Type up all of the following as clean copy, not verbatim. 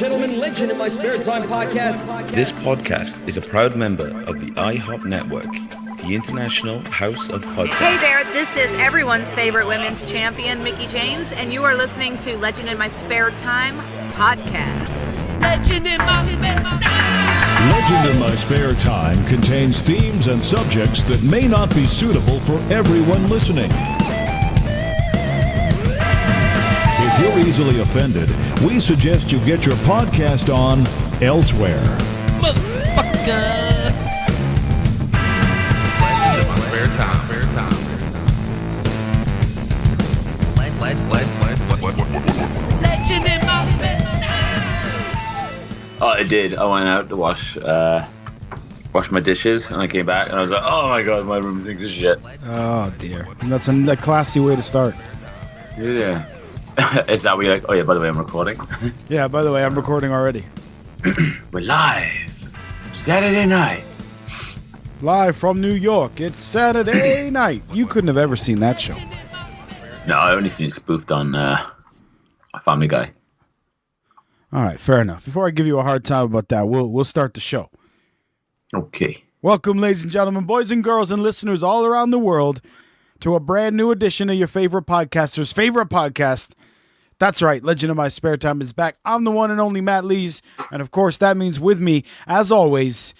gentlemen, Legend in My Spare Time podcast. This podcast is a proud member of the IHOP Network, the International House of Podcasts. Hey there, this is everyone's favorite women's champion, Mickey James, and you are listening to Legend in My Spare Time podcast. Legend in My Spare Time. Legend in My Spare Time contains themes and subjects that may not be suitable for everyone listening. If you're easily offended, we suggest you get your podcast on elsewhere. Motherfucker. Legend in My Spare Time. Legend in My Spare Time. Oh, I did. I went out to wash my dishes, and I came back, and I was like, "Oh my god, my room stinks of shit." Oh dear, that's a classy way to start. Yeah. Is that what you're like? Oh yeah. By the way, I'm recording. Yeah. By the way, I'm recording already. We're live. Saturday night. Live from New York. It's Saturday night. You couldn't have ever seen that show. No, I only seen it spoofed on Family Guy. All right, fair enough. Before I give you a hard time about that, we'll start the show. Okay. Welcome, ladies and gentlemen, boys and girls, and listeners all around the world, to a brand new edition of your favorite podcaster's favorite podcast. That's right, Legend of My Spare Time is back. I'm the one and only Matt Lees, and of course, that means with me, as always,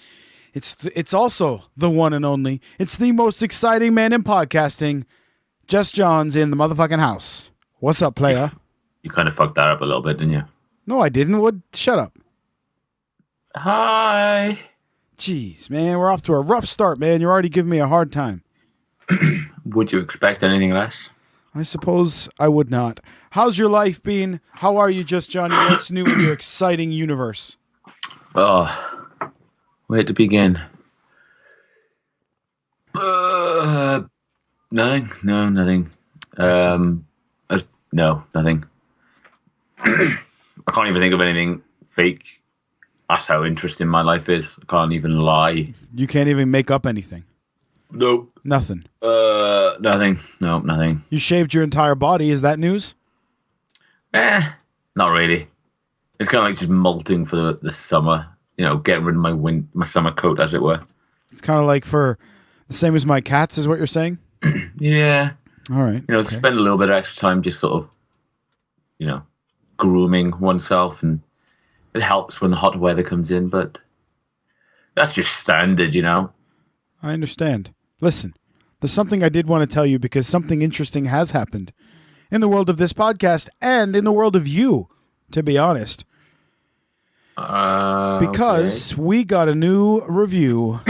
it's also the one and only. It's the most exciting man in podcasting. Just John's in the motherfucking house. What's up, player? You kind of fucked that up a little bit, didn't you? No, I didn't. What? Shut up. Hi. Jeez, man, we're off to a rough start, man. You're already giving me a hard time. Would you expect anything less? I suppose I would not. How's your life been? How are you, Just Johnny? What's new in your exciting universe? Oh, where to begin? Nothing. No, nothing. No, nothing. I can't even think of anything fake. That's how interesting my life is. I can't even lie. You can't even make up anything. Nope. Nothing. Nothing. No, nothing. You shaved your entire body. Is that news? Not really. It's kind of like just molting for the summer. You know, getting rid of my summer coat, as it were. It's kind of like for the same as my cats, is what you're saying? Yeah. All right. You know, okay. Spend a little bit of extra time just sort of, you know, grooming oneself, and it helps when the hot weather comes in, but that's just standard, you know. I understand. Listen, there's something I did want to tell you because something interesting has happened in the world of this podcast and in the world of you, to be honest. Because we got a new review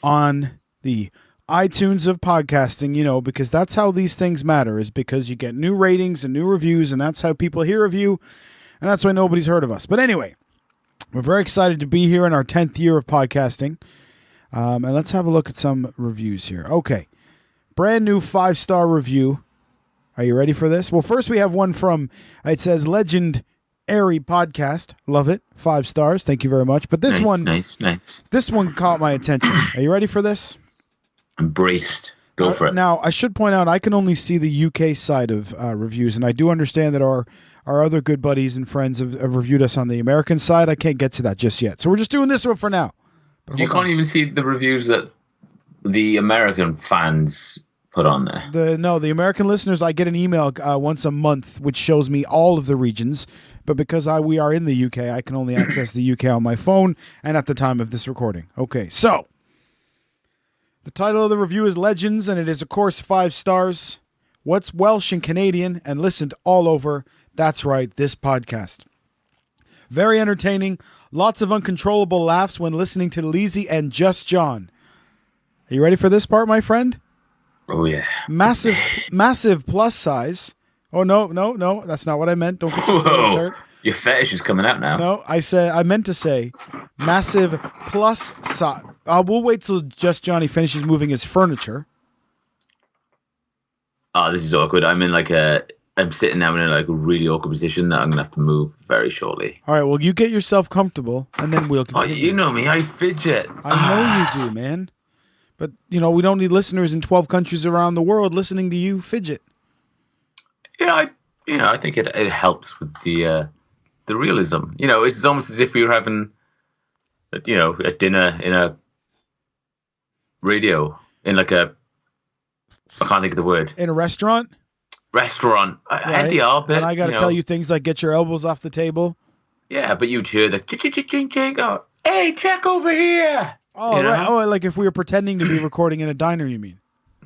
on the iTunes of podcasting, you know, because that's how these things matter, is because you get new ratings and new reviews, and that's how people hear of you, and that's why nobody's heard of us. But anyway, we're very excited to be here in our 10th year of podcasting. And let's have a look at some reviews here. Okay. Brand new 5-star review. Are you ready for this? Well, first we have one from, it says Legendary Podcast. Love it. 5 stars. Thank you very much. But this nice. This one caught my attention. Are you ready for this? I'm braced. Go for it. Now, I should point out, I can only see the UK side of reviews, and I do understand that our other good buddies and friends have reviewed us on the American side. I can't get to that just yet. So we're just doing this one for now. You can't even see the reviews that the American fans put on there. The American listeners, I get an email once a month which shows me all of the regions, but because we are in the UK, I can only access the UK on my phone and at the time of this recording. Okay, so the title of the review is Legends, and it is, of course, 5 stars. What's Welsh and Canadian and listened all over? That's right, this podcast. Very entertaining. Lots of uncontrollable laughs when listening to Leesy and Just Jonny. Are you ready for this part, my friend? Oh, yeah. Massive plus size. Oh, no. That's not what I meant. Don't get your feelings hurt. Your fetish is coming out now. No, I meant to say massive plus size. We'll wait till Just Jonny finishes moving his furniture. Oh, this is awkward. I'm sitting now in a really awkward position that I'm going to have to move very shortly. All right, well, you get yourself comfortable, and then we'll continue. Oh, you know me. I fidget. I know you do, man. But, you know, we don't need listeners in 12 countries around the world listening to you fidget. Yeah, I think it helps with the the realism. You know, it's almost as if we were having, a dinner in a radio, in like a, I can't think of the word. In a restaurant? Restaurant. I had the art bit. And I got to tell you things like get your elbows off the table. Yeah, but you'd hear the ching go, hey, check over here. Oh, right. Oh, like if we were pretending to be recording in a diner, you mean?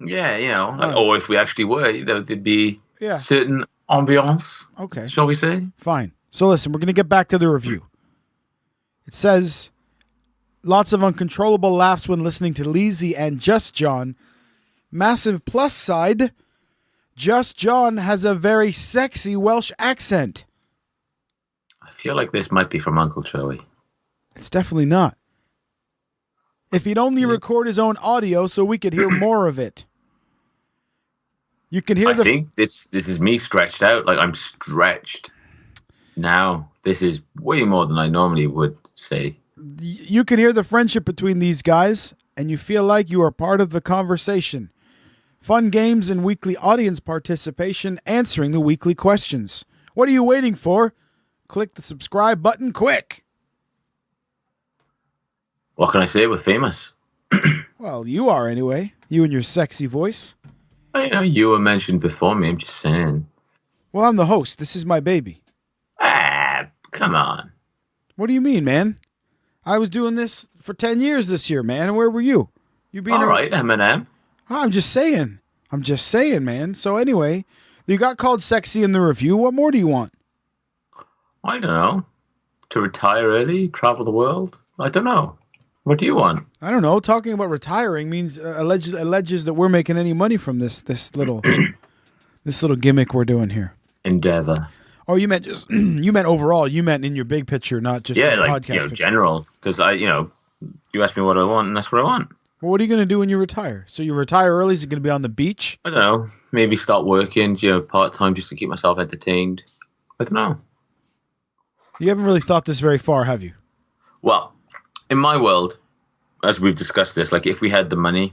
Yeah, or if we actually were, there'd be certain ambiance. Okay. Shall we say? Fine. So listen, we're going to get back to the review. It says, lots of uncontrollable laughs when listening to Leesy and Just John. Massive plus side, Just John has a very sexy Welsh accent. I feel like this might be from Uncle Joey. It's definitely not. If he'd only record his own audio so we could hear more of it. You can hear I think this is me stretched out. Like, I'm stretched now. This is way more than I normally would say. You can hear the friendship between these guys, and you feel like you are part of the conversation. Fun games and weekly audience participation, answering the weekly questions. What are you waiting for? Click the subscribe button quick. What can I say? We're famous. Well, you are anyway. You and your sexy voice. You were mentioned before me. I'm just saying. Well, I'm the host. This is my baby. Come on. What do you mean, man? I was doing this for 10 years this year, man. Where were you? You being all right, Eminem. I'm just saying, man. So anyway, you got called sexy in the review. What more do you want? I don't know. To retire early, travel the world. I don't know. What do you want? I don't know. Talking about retiring means alleges that we're making any money from this little gimmick we're doing here. Endeavor. Oh, you meant just you meant overall. You meant in your big picture, not just in like podcast picture. General. Because you asked me what I want, and that's what I want. Well, what are you going to do when you retire? So you retire early? Is it going to be on the beach? I don't know. Maybe start working, part time just to keep myself entertained. I don't know. You haven't really thought this very far, have you? Well, in my world, as we've discussed this, like if we had the money,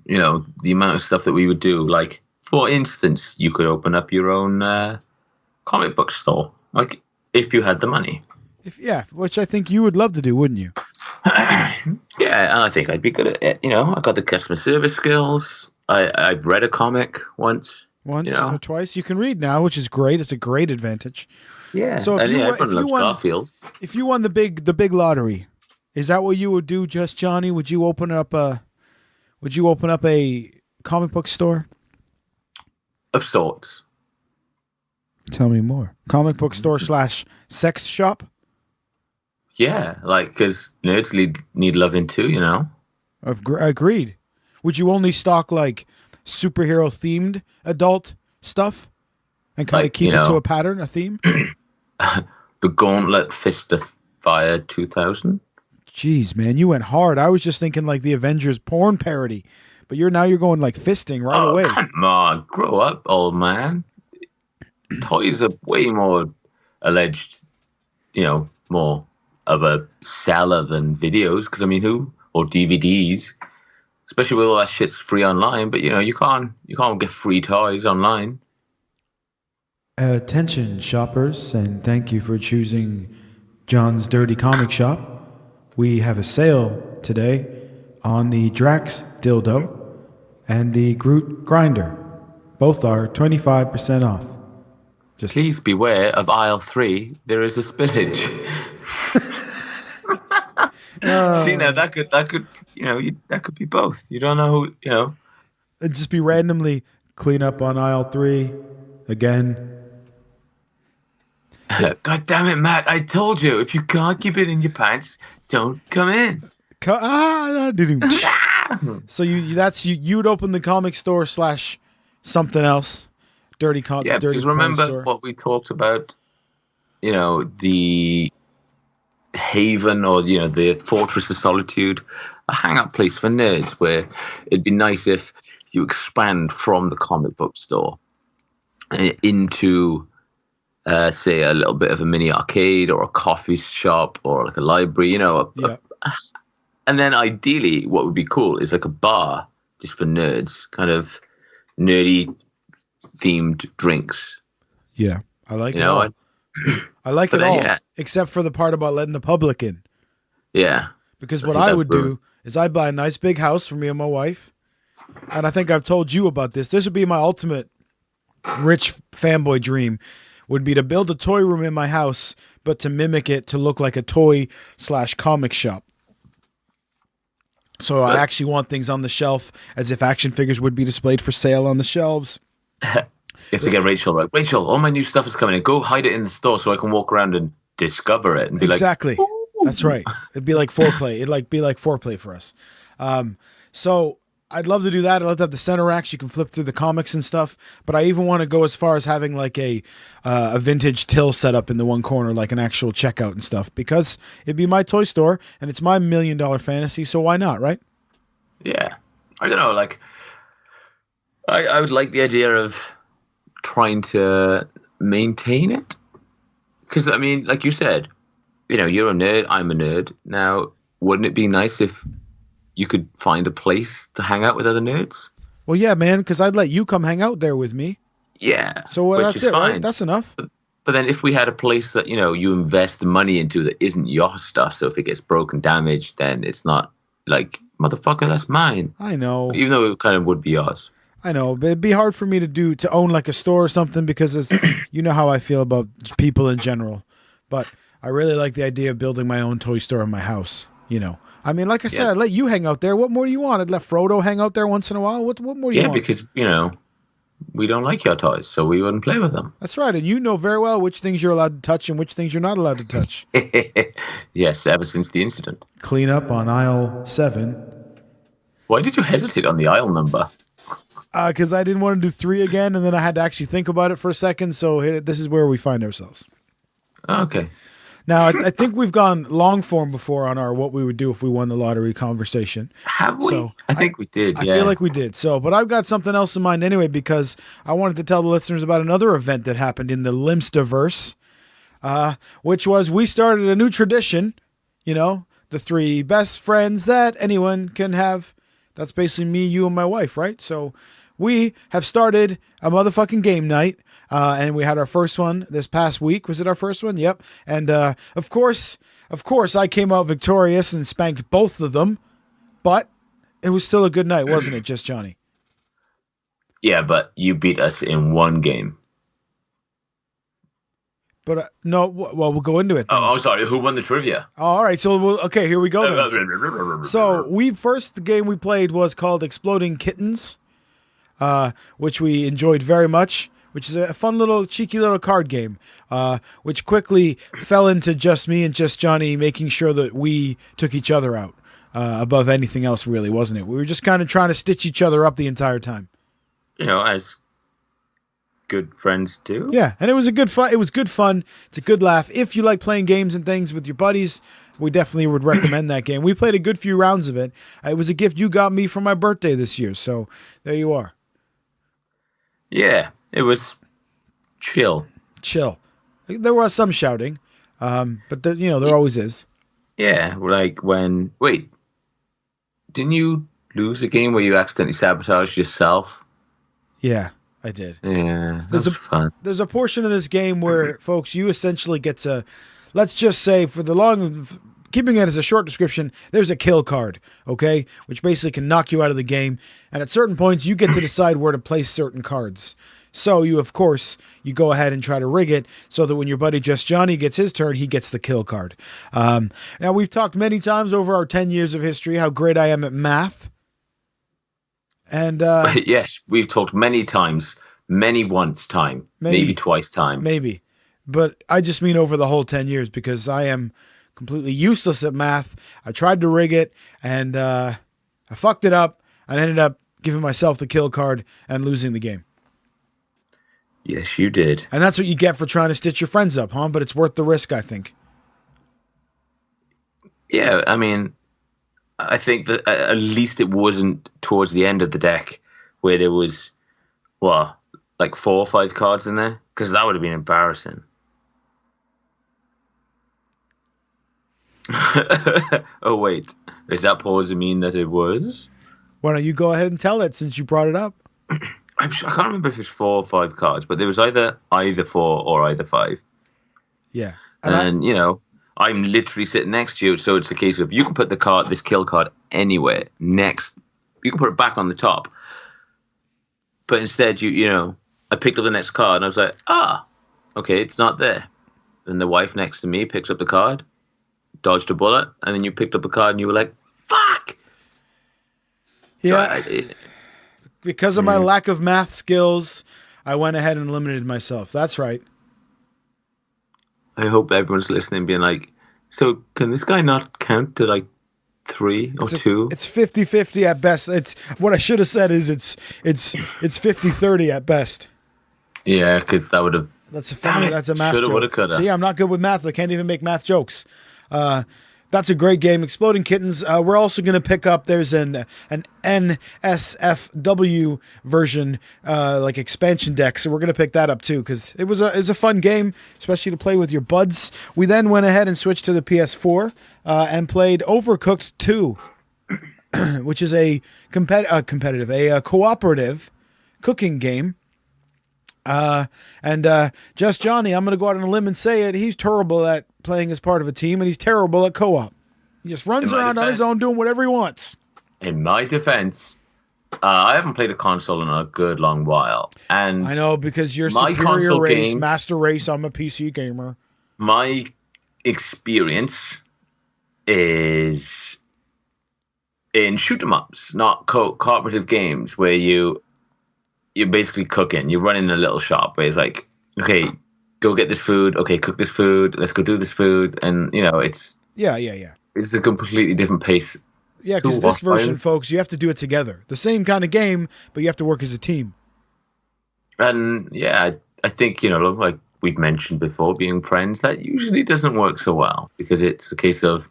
the amount of stuff that we would do, like for instance, you could open up your own comic book store, like if you had the money. Which I think you would love to do, wouldn't you? Yeah, I think I'd be good at it. I got the customer service skills. I've read a comic once or twice. You can read now, which is great. It's a great advantage. Yeah. So if you won the big lottery, is that what you would do, Just Johnny? Would you open up a comic book store? Of sorts. Tell me more. Comic book store / sex shop? Yeah, because nerds need loving too, Agreed. Would you only stock like superhero themed adult stuff and kind of keep it to a pattern, a theme? The Gauntlet Fist of Fire 2000. Jeez, man, you went hard. I was just thinking like the Avengers porn parody, but you're going like fisting right away. Come on, grow up, old man. Toys are way more alleged, more of a seller than videos. Because or DVDs, especially with all that shit's free online. But you can't get free toys online. Attention, shoppers, and thank you for choosing John's Dirty Comic Shop. We have a sale today on the Drax dildo and the Groot grinder. Both are 25% off. Please beware of aisle 3. There is a spillage. See, now that could be both. You don't know who. It'd just be randomly clean up on aisle 3 again. God damn it, Matt! I told you, if you can't keep it in your pants, don't come in. So you'd open the comic store / something else. Dirty because remember store. What we talked about, the haven or the fortress of solitude, a hang-out place for nerds, where it'd be nice if you expand from the comic book store into, say, a little bit of a mini arcade or a coffee shop or like a library, and then ideally, what would be cool is like a bar just for nerds, kind of nerdy themed drinks. Yeah, I like it. I like But it all, yeah. except for the part about letting the public in. Yeah. Because I what think I that's would do is I'd buy a nice big house for me and my wife. And I think I've told you about this. This would be my ultimate rich fanboy dream, would be to build a toy room in my house, but to mimic it to look like a toy/comic shop. So I actually want things on the shelf as if action figures would be displayed for sale on the shelves. You have to get Rachel, right? Rachel, all my new stuff is coming in. Go hide it in the store so I can walk around and discover it and be Exactly. That's right. It'd be like foreplay. It'd be like foreplay for us. So I'd love to do that. I'd love to have the center racks. You can flip through the comics and stuff. But I even want to go as far as having like a vintage till set up in the one corner, like an actual checkout and stuff, because it'd be my toy store and it's my $1 million fantasy. So why not, right? Yeah. I don't know. Like, I would like the idea of trying to maintain it. Because, I mean, like you said, you know, you're a nerd, I'm a nerd. Now, wouldn't it be nice if you could find a place to hang out with other nerds? Well, yeah, man, because I'd let you come hang out there with me. Yeah. So which that's is it, fine. right? That's enough. But then if we had a place that, you know, you invest the money into that isn't your stuff, so if it gets broken, damaged, then it's not like, motherfucker, that's mine. I know. Even though it kind of would be yours. I know, but it'd be hard for me to own like a store or something because you know how I feel about people in general. But I really like the idea of building my own toy store in my house, you know. I mean, like I said, I'd let you hang out there. What more do you want? I'd let Frodo hang out there once in a while. What more do you want? Yeah, because, you know, we don't like your toys, so we wouldn't play with them. That's right. And you know very well which things you're allowed to touch and which things you're not allowed to touch. Yes, ever since the incident. Clean up on aisle 7. Why did you hesitate on the aisle number? Because I didn't want to do 3 again, and then I had to actually think about it for a second. So this is where we find ourselves. Okay. Now, I think we've gone long form before on our what we would do if we won the lottery conversation. Have we? So I think we did, I yeah. feel like we did. So, but I've got something else in mind anyway, because I wanted to tell the listeners about another event that happened in the Limsterverse, which was we started a new tradition, you know, the 3 best friends that anyone can have. That's basically me, you, and my wife, right? So we have started a motherfucking game night. And we had our first one this past week. Was it our first one? Yep. And of course, I came out victorious and spanked both of them. But it was still a good night, wasn't it, Just Jonny? Yeah, but you beat us in 1 game. But no, well, we'll go into it then. Oh, sorry. Who won the trivia? Oh, all right, so okay, here we go then. So the game we played was called Exploding Kittens, which we enjoyed very much. Which is a fun little, cheeky little card game, which quickly fell into just me and Just Jonny making sure that we took each other out above anything else, really, wasn't it? We were just kind of trying to stitch each other up the entire time. You know, as good friends do. Yeah, and it was good fun. It was good fun. It's a good laugh. If you like playing games and things with your buddies, we definitely would recommend that game. We played a good few rounds of it. It was a gift you got me for my birthday this year, so there you are. Yeah. It was chill. There was some shouting, but there always is. Yeah, like when... Wait, didn't you lose a game where you accidentally sabotaged yourself? Yeah, I did. Yeah, that was fun. There's a portion of this game where, folks, you essentially get to... Let's just say, keeping it as a short description, there's a kill card, okay? Which basically can knock you out of the game. And at certain points, you get to decide where to place certain cards. So you go ahead and try to rig it so that when your buddy Just Jonny gets his turn, he gets the kill card. Now, we've talked many times over our 10 years of history how great I am at math. And yes, we've talked many times, maybe twice time. Maybe. But I just mean over the whole 10 years because I am completely useless at math. I tried to rig it and I fucked it up and ended up giving myself the kill card and losing the game. Yes, you did. And that's what you get for trying to stitch your friends up, huh? But it's worth the risk, I think. Yeah, I mean, I think that at least it wasn't towards the end of the deck where there was, like 4 or 5 cards in there? Because that would have been embarrassing. Oh, wait. Does that pause mean that it was? Why don't you go ahead and tell it since you brought it up? I can't remember if it's 4 or 5 cards, but there was either 4 or either 5. Yeah. And, I'm literally sitting next to you, so it's a case of you can put this kill card anywhere next. You can put it back on the top. But instead, I picked up the next card, and I was like, okay, it's not there. Then the wife next to me picks up the card, dodged a bullet, and then you picked up the card, and you were like, fuck! Yeah. Because of my lack of math skills, I went ahead and eliminated myself. That's right. I hope everyone's listening being like, so can this guy not count to like 3 or 2? It's 50-50 at best. It's what I should have said is it's 50-30 at best. Yeah, because that would have... That's a math Shoulda, joke. woulda, coulda. See, I'm not good with math. I can't even make math jokes. That's a great game. Exploding Kittens. We're also going to pick up, there's an NSFW version, like expansion deck. So we're going to pick that up too, because it was a fun game, especially to play with your buds. We then went ahead and switched to the PS4 and played Overcooked 2, which is a cooperative cooking game. Just Jonny, I'm going to go out on a limb and say it. He's terrible at playing as part of a team, and he's terrible at co-op. He just runs around on his own doing whatever he wants. In my defense, I haven't played a console in a good long while. And I know, because you're my superior console race, games, master race, I'm a PC gamer. My experience is in shoot 'em ups, not cooperative games where you're basically cooking. You run in a little shop where it's like, okay, go get this food. Okay, cook this food. Let's go do this food. And, it's... Yeah. It's a completely different pace. Yeah, because this version, folks, you have to do it together. The same kind of game, but you have to work as a team. And, yeah, I think, like we've mentioned before, being friends, that usually doesn't work so well. Because it's a case of...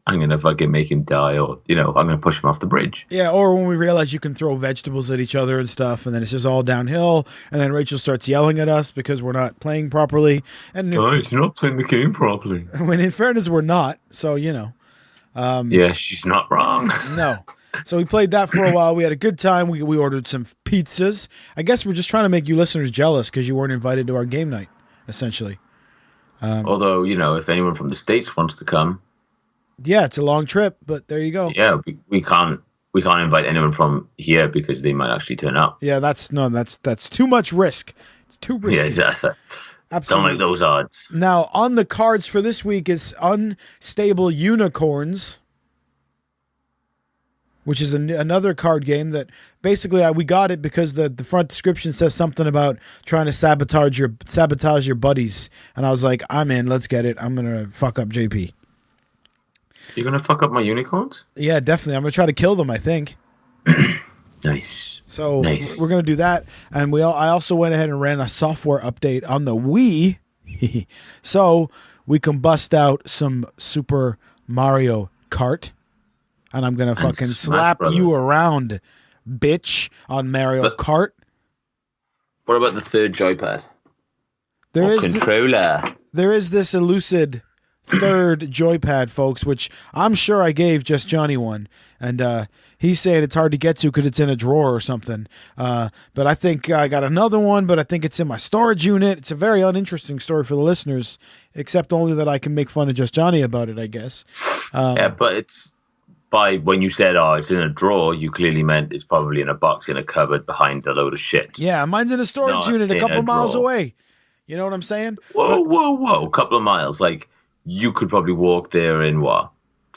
I'm going to fucking make him die, or, I'm going to push him off the bridge. Yeah, or when we realize you can throw vegetables at each other and stuff, and then it's just all downhill, and then Rachel starts yelling at us because we're not playing properly. And Guys, you're not playing the game properly. When in fairness, we're not, so, yeah, she's not wrong. No. So we played that for a while. We had a good time. We ordered some pizzas. I guess we're just trying to make you listeners jealous because you weren't invited to our game night, essentially. Although, if anyone from the States wants to come... Yeah, it's a long trip, but there you go. Yeah, we can't invite anyone from here because they might actually turn up. Yeah, that's too much risk. It's too risky. Yeah, absolutely. Don't like those odds. Now, on the cards for this week is Unstable Unicorns, which is another card game that basically we got it because the front description says something about trying to sabotage your buddies, and I was like, I'm in. Let's get it. I'm gonna fuck up JP. You're going to fuck up my unicorns? Yeah, definitely. I'm going to try to kill them, I think. Nice. So we're going to do that. And I also went ahead and ran a software update on the Wii. So we can bust out some Super Mario Kart. And I'm going to fucking slap you around, bitch, on Mario Kart. What about the third joypad? Controller. There is this elusive third joypad, folks, which I'm sure I gave Just Jonny one, and he's saying it's hard to get to because it's in a drawer or something, but I think I got another one, but I think it's in my storage unit. It's a very uninteresting story for the listeners, except only that I can make fun of Just Jonny about it, I guess. Yeah, but it's when you said, it's in a drawer, you clearly meant it's probably in a box in a cupboard behind a load of shit. Yeah, mine's in a storage unit a couple miles away. You know what I'm saying? Whoa, a couple of miles, like... You could probably walk there in,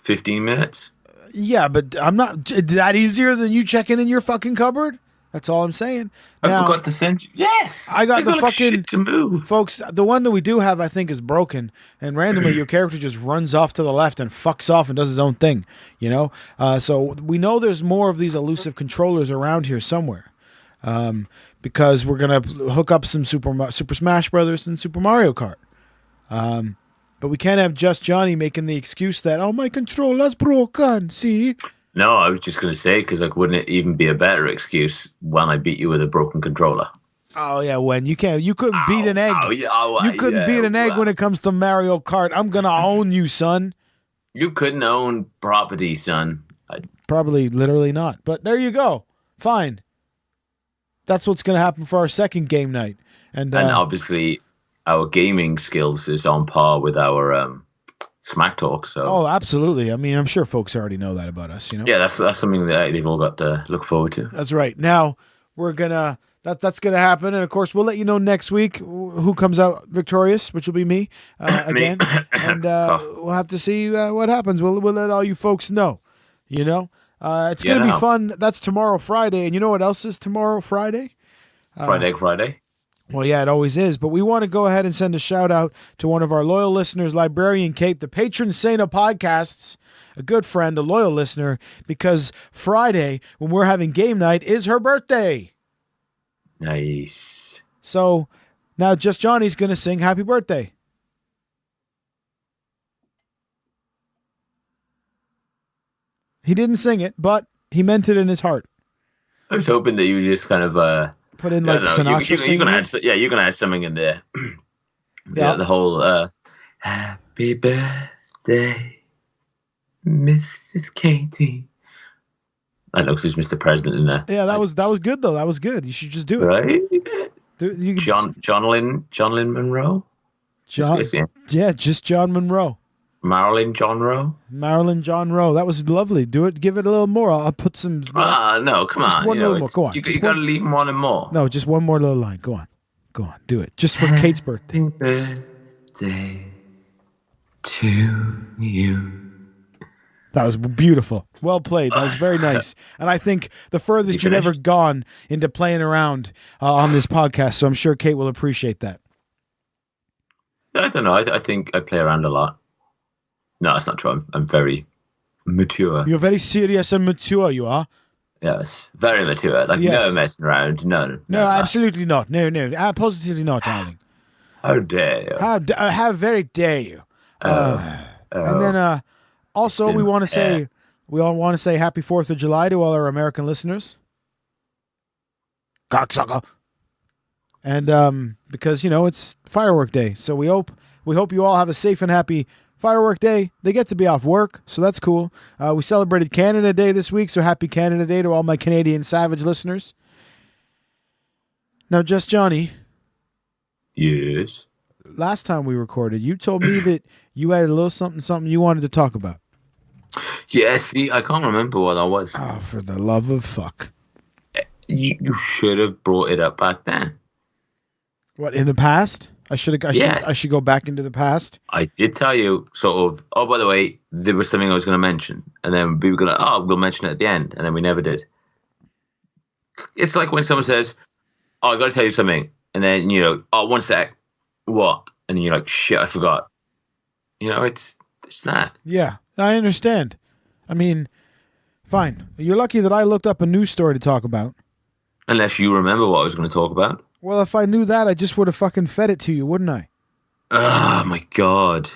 15 minutes? Yeah, but I'm not... Is that easier than you checking in your fucking cupboard? That's all I'm saying. I forgot to send you... Yes! I got the fucking... Shit to move. Folks, the one that we do have, I think, is broken. And randomly, your character just runs off to the left and fucks off and does his own thing. So we know there's more of these elusive controllers around here somewhere. Because we're going to hook up some Super Smash Brothers and Super Mario Kart. But we can't have Just Jonny making the excuse that, my controller's broken, see? No, I was just going to say, because wouldn't it even be a better excuse when I beat you with a broken controller? Oh, yeah, when you couldn't beat an egg. You couldn't beat an egg when it comes to Mario Kart. I'm going to own you, son. You couldn't own property, son. Probably literally not. But there you go. Fine. That's what's going to happen for our second game night. And obviously... our gaming skills is on par with our smack talk. So Oh, absolutely. I mean, I'm sure folks already know that about us, you know? yeah, that's something that they've all got to look forward to. That's right. Now, we're going to... That's going to happen. And, of course, we'll let you know next week who comes out victorious, which will be me again. And we'll have to see what happens. We'll let all you folks know, you know. It's going to be fun. That's tomorrow, Friday. And you know what else is tomorrow, Friday? Friday. Well, yeah, it always is. But we want to go ahead and send a shout-out to one of our loyal listeners, Librarian Kate, the patron saint of podcasts, a good friend, a loyal listener, because Friday, when we're having game night, is her birthday. Nice. So now Just Johnny's going to sing happy birthday. He didn't sing it, but he meant it in his heart. I was hoping that you would just kind of put in like Sinatra singing. You're gonna add something in there. Yeah. The whole happy birthday, Mrs. Katie. I know, 'cause there's Mr. President in there. Yeah, that was good though. That was good. You should just do it. Right? You can, John Lynn Monroe? Yeah, just John Monroe. Marilyn John Rowe? Marilyn John Rowe. That was lovely. Do it. Give it a little more. I'll put some. No, come just on. One little more. Go on. You got to leave him on and more. No, just one more little line. Go on. Do it. Just for Kate's birthday. Happy birthday to you. That was beautiful. Well played. That was very nice. And I think the furthest you've ever gone into playing around on this podcast. So I'm sure Kate will appreciate that. I don't know. I think I play around a lot. No, that's not true. I'm very mature. You're very serious and mature, you are. Yes, very mature. Like, Yes. no messing around. No, absolutely not. No, positively not, darling. How dare you? How very dare you? And then also we want to say happy 4th of July to all our American listeners. Cocksucker. And because it's firework day, so we hope you all have a safe and happy firework day. They get to be off work, so that's cool. We celebrated Canada Day this week, so happy Canada Day to all my Canadian Savage listeners. Now, Just Johnny. Yes. Last time we recorded, you told me that you had a little something you wanted to talk about. Yeah, see, I can't remember what that was. Oh, for the love of fuck. You should have brought it up back then. What, in the past? I should go back into the past. I did tell you, sort of, oh, by the way, there was something I was going to mention. And then we were going to, we'll mention it at the end. And then we never did. It's like when someone says, I got to tell you something. And then, 1 sec. What? And then you're like, shit, I forgot. It's that. Yeah, I understand. I mean, fine. You're lucky that I looked up a news story to talk about. Unless you remember what I was going to talk about. Well, if I knew that, I just would have fucking fed it to you, wouldn't I? Oh, my God.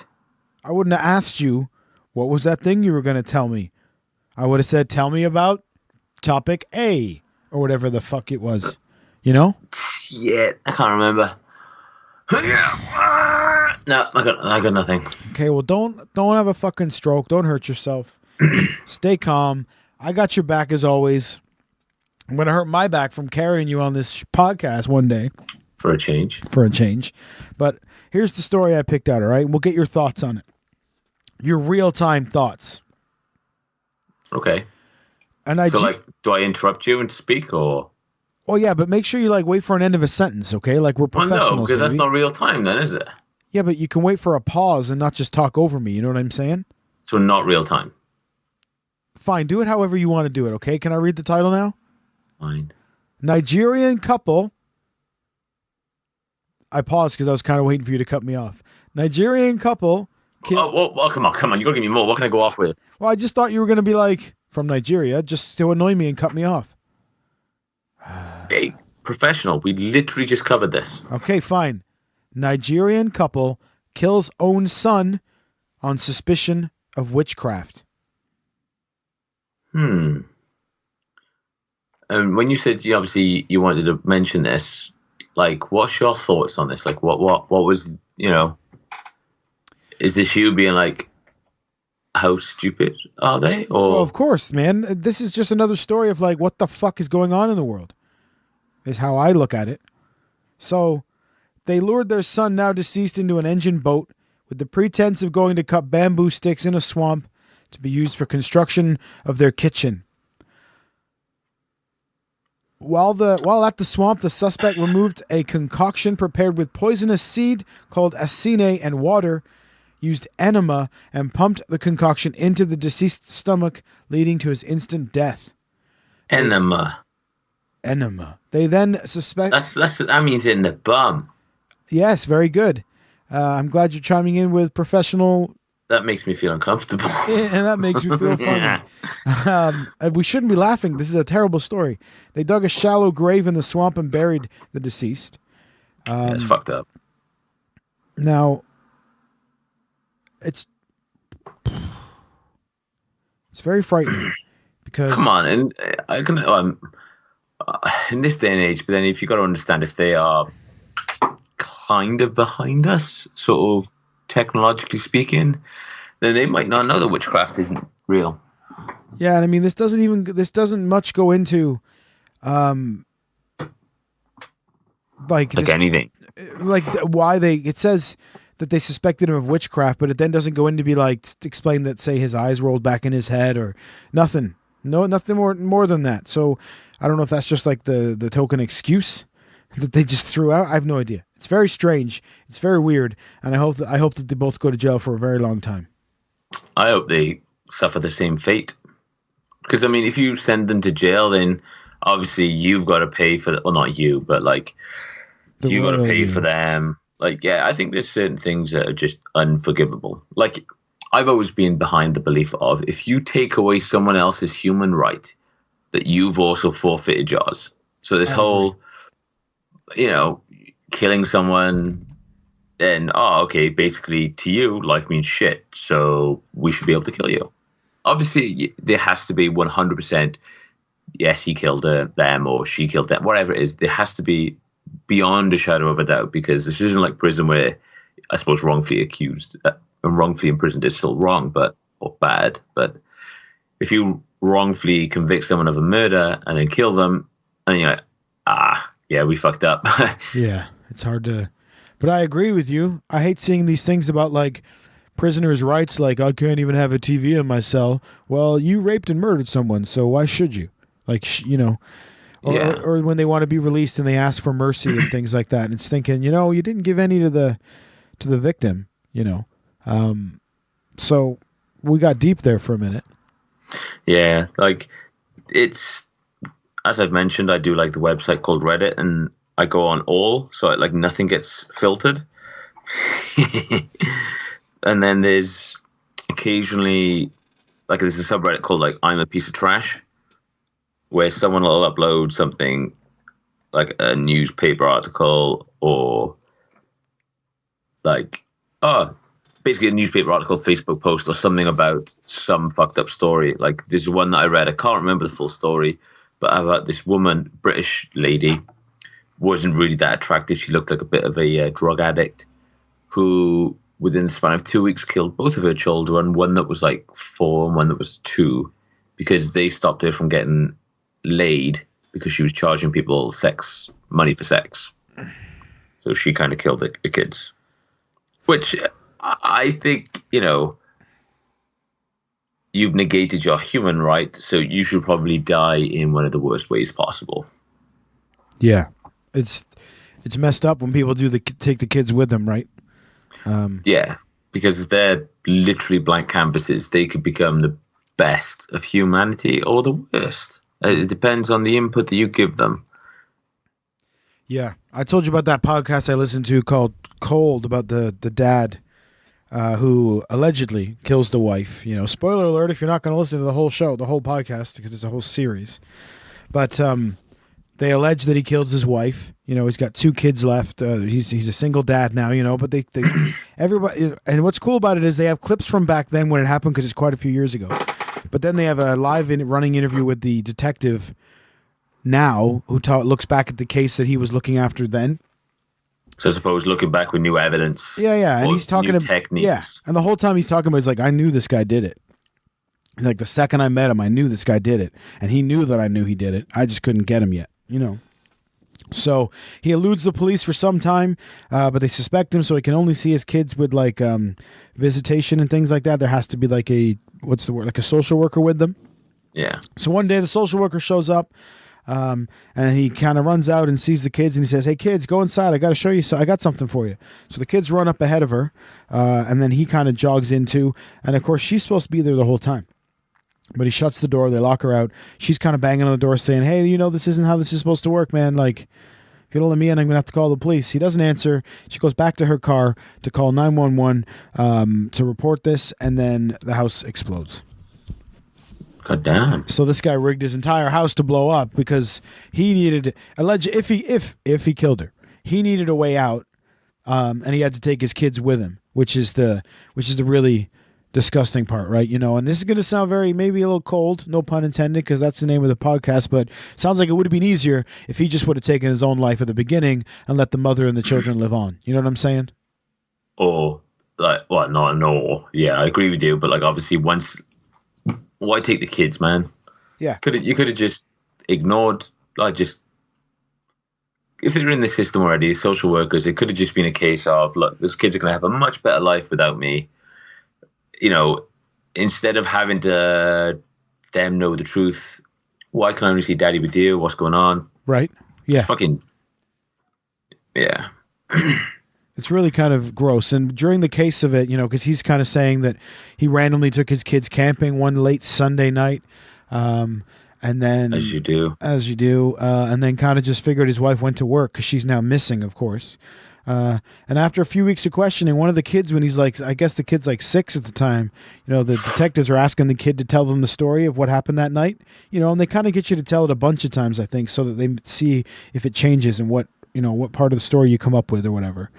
I wouldn't have asked you, what was that thing you were going to tell me? I would have said, tell me about topic A, or whatever the fuck it was. Yeah, I can't remember. No, I got nothing. Okay, well, don't have a fucking stroke. Don't hurt yourself. Stay calm. I got your back as always. I'm going to hurt my back from carrying you on this podcast one day. For a change. But here's the story I picked out, all right? We'll get your thoughts on it. Your real-time thoughts. Okay. And do I interrupt you and speak, or? Oh, yeah, but make sure you, wait for an end of a sentence, okay? Like, we're professionals. No, because that's not real time then, is it? Yeah, but you can wait for a pause and not just talk over me. You know what I'm saying? So not real time. Fine, do it however you want to do it, okay? Can I read the title now? Fine. Nigerian couple. I paused because I was kind of waiting for you to cut me off. Nigerian couple. Come on. You got to give me more. What can I go off with? Well, I just thought you were going to be from Nigeria just to annoy me and cut me off. Hey, professional. We literally just covered this. Okay, fine. Nigerian couple kills own son on suspicion of witchcraft. And when you said obviously you wanted to mention this, what's your thoughts on this? What was, is this you being how stupid are they? Or well, of course, man. This is just another story of what the fuck is going on in the world is how I look at it. So They lured their son, now deceased, into an engine boat with the pretense of going to cut bamboo sticks in a swamp to be used for construction of their kitchen. While at the swamp, the suspect removed a concoction prepared with poisonous seed called acine and water, used enema, and pumped the concoction into the deceased's stomach, leading to his instant death. Enema. They then suspect... That means in the bum. Yes, very good. I'm glad you're chiming in with professional... That makes me feel uncomfortable. And that makes me feel funny. We shouldn't be laughing. This is a terrible story. They dug a shallow grave in the swamp and buried the deceased. It's fucked up. Now, it's very frightening because... Come on, and I can... in this day and age, but then if you got to understand, if they are kind of behind us, sort of technologically speaking, then they might not know that witchcraft isn't real. Yeah, and I mean, this doesn't much go into anything, like why it says that they suspected him of witchcraft, but it then doesn't go into be like to explain that, say, his eyes rolled back in his head or nothing. No, nothing more than that. So I don't know if that's just like the token excuse that they just threw out. I have no idea. It's very strange. It's very weird, and I hope that they both go to jail for a very long time. I hope they suffer the same fate. Because I mean, if you send them to jail, then obviously you've got to pay for well, not you, but like you got to pay for them. Like, yeah, I think there's certain things that are just unforgivable. Like, I've always been behind the belief of if you take away someone else's human right, that you've also forfeited yours. So this whole, killing someone, then, okay, basically to you, life means shit. So we should be able to kill you. Obviously, there has to be 100%, yes, he killed them or she killed them, whatever it is. There has to be beyond a shadow of a doubt, because this isn't like prison where I suppose wrongfully accused and wrongfully imprisoned is still wrong, or bad. But if you wrongfully convict someone of a murder and then kill them, and you're like, yeah, we fucked up. Yeah, it's hard to... But I agree with you. I hate seeing these things about, like, prisoners' rights, like, I can't even have a TV in my cell. Well, you raped and murdered someone, so why should you? Like, or when they want to be released and they ask for mercy and things like that. And it's thinking, you didn't give any to the victim, So we got deep there for a minute. Yeah, like, it's... As I've mentioned, I do like the website called Reddit, and I go on all, so like nothing gets filtered. And then there's occasionally, like, there's a subreddit called like I'm a Piece of Trash, where someone will upload something like a newspaper article or like basically a newspaper article, Facebook post, or something about some fucked up story. Like, there's one that I read, I can't remember the full story, but about this woman, British lady, wasn't really that attractive. She looked like a bit of a drug addict who, within the span of 2 weeks, killed both of her children, one that was like 4 and one that was 2, because they stopped her from getting laid because she was charging people money for sex. So she kind of killed the kids. Which I think, you've negated your human right, so you should probably die in one of the worst ways possible. Yeah, it's messed up when people take the kids with them, right? Yeah, because they're literally blank canvases. They could become the best of humanity or the worst. It depends on the input that you give them. Yeah, I told you about that podcast I listened to called Cold, about the dad who allegedly kills the wife. Spoiler alert if you're not going to listen to the whole show, the whole podcast, because it's a whole series. But they allege that he killed his wife. He's got 2 kids left. He's a single dad now. But they everybody, and what's cool about it is they have clips from back then when it happened, because it's quite a few years ago. But then they have a live running interview with the detective now who looks back at the case that he was looking after then. So I suppose looking back with new evidence. Yeah, and he's talking about techniques. Yeah, and the whole time he's talking about, he's like, I knew this guy did it. He's like, the second I met him, I knew this guy did it, and he knew that I knew he did it. I just couldn't get him yet. So he eludes the police for some time, but they suspect him, so he can only see his kids with like visitation and things like that. There has to be like a like a social worker with them. Yeah. So one day the social worker shows up, and he kind of runs out and sees the kids, and he says, "Hey kids, go inside. I got to show you. I got something for you." So the kids run up ahead of her, and then he kind of jogs in too. And of course, she's supposed to be there the whole time. But he shuts the door. They lock her out. She's kind of banging on the door saying, "Hey, this isn't how this is supposed to work, man. Like, if you don't let me in, I'm going to have to call the police." He doesn't answer. She goes back to her car to call 911 to report this, and then the house explodes. God damn. So this guy rigged his entire house to blow up because he needed if he killed her, he needed a way out, and he had to take his kids with him, which is the really disgusting part, right? And this is going to sound maybe a little cold, no pun intended, because that's the name of the podcast, but sounds like it would have been easier if he just would have taken his own life at the beginning and let the mother and the children live on. You know what I'm saying? Or like, well, no, yeah, I agree with you, but like obviously why take the kids, man? Yeah. You could have just ignored, like, just if they're in the system already, social workers, it could have just been a case of, look, those kids are going to have a much better life without me. Instead of having to them know the truth, why can't I only see daddy with you? What's going on? Right. Yeah. Fucking. Yeah. It's really kind of gross. And during the case of it, because he's kind of saying that he randomly took his kids camping one late Sunday night. And then. As you do. And then kind of just figured his wife went to work because she's now missing, of course. And after a few weeks of questioning, one of the kids, when he's like, I guess the kid's like 6 at the time, the detectives are asking the kid to tell them the story of what happened that night, and they kind of get you to tell it a bunch of times, I think, so that they see if it changes and what part of the story you come up with or whatever.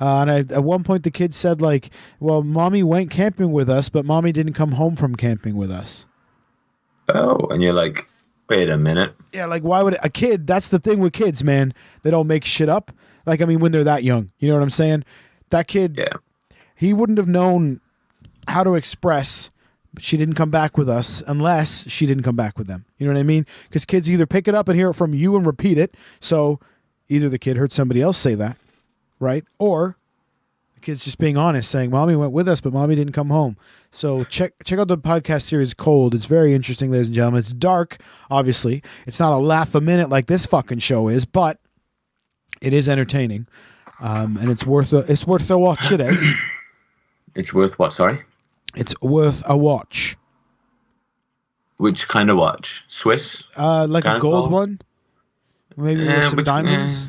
And at one point the kid said like, well, mommy went camping with us, but mommy didn't come home from camping with us. Oh, and you're like, wait a minute. Yeah, like why would a kid, that's the thing with kids, man. They don't make shit up. Like, I mean, when they're that young, you know what I'm saying? That kid, yeah, he wouldn't have known how to express she didn't come back with us unless she didn't come back with them. You know what I mean? Because kids either pick it up and hear it from you and repeat it. So either the kid heard somebody else say that, right? Or the kid's just being honest, saying, mommy went with us, but mommy didn't come home. So check out the podcast series Cold. It's very interesting, ladies and gentlemen. It's dark, obviously. It's not a laugh a minute like this fucking show is, but it is entertaining, and it's worth a watch. It is. It's worth what? Sorry. It's worth a watch. Which kind of watch? Swiss? Like kind a gold one, maybe with some diamonds.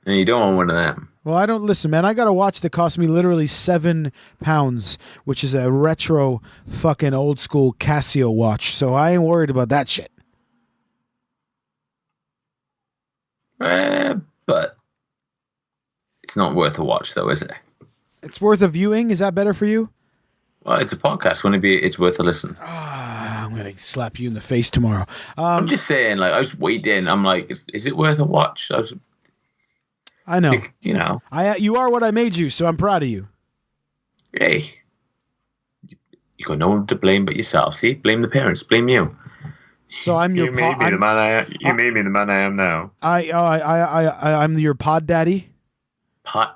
And you don't want one of them. Well, I don't listen, man. I got a watch that cost me literally £7, which is a retro, fucking old school Casio watch. So I ain't worried about that shit. But it's not worth a watch, though, is it? It's worth a viewing. Is that better for you? Well, it's a podcast. It's worth a listen. I'm going to slap you in the face tomorrow. I'm just saying, like, I was waiting. I'm like, is it worth a watch? I know. You you are what I made you, so I'm proud of you. Hey. You got no one to blame but yourself. See? Blame the parents. Blame you. So I'm your. You made me the man I am. You made me the man I am now. I'm your pod daddy.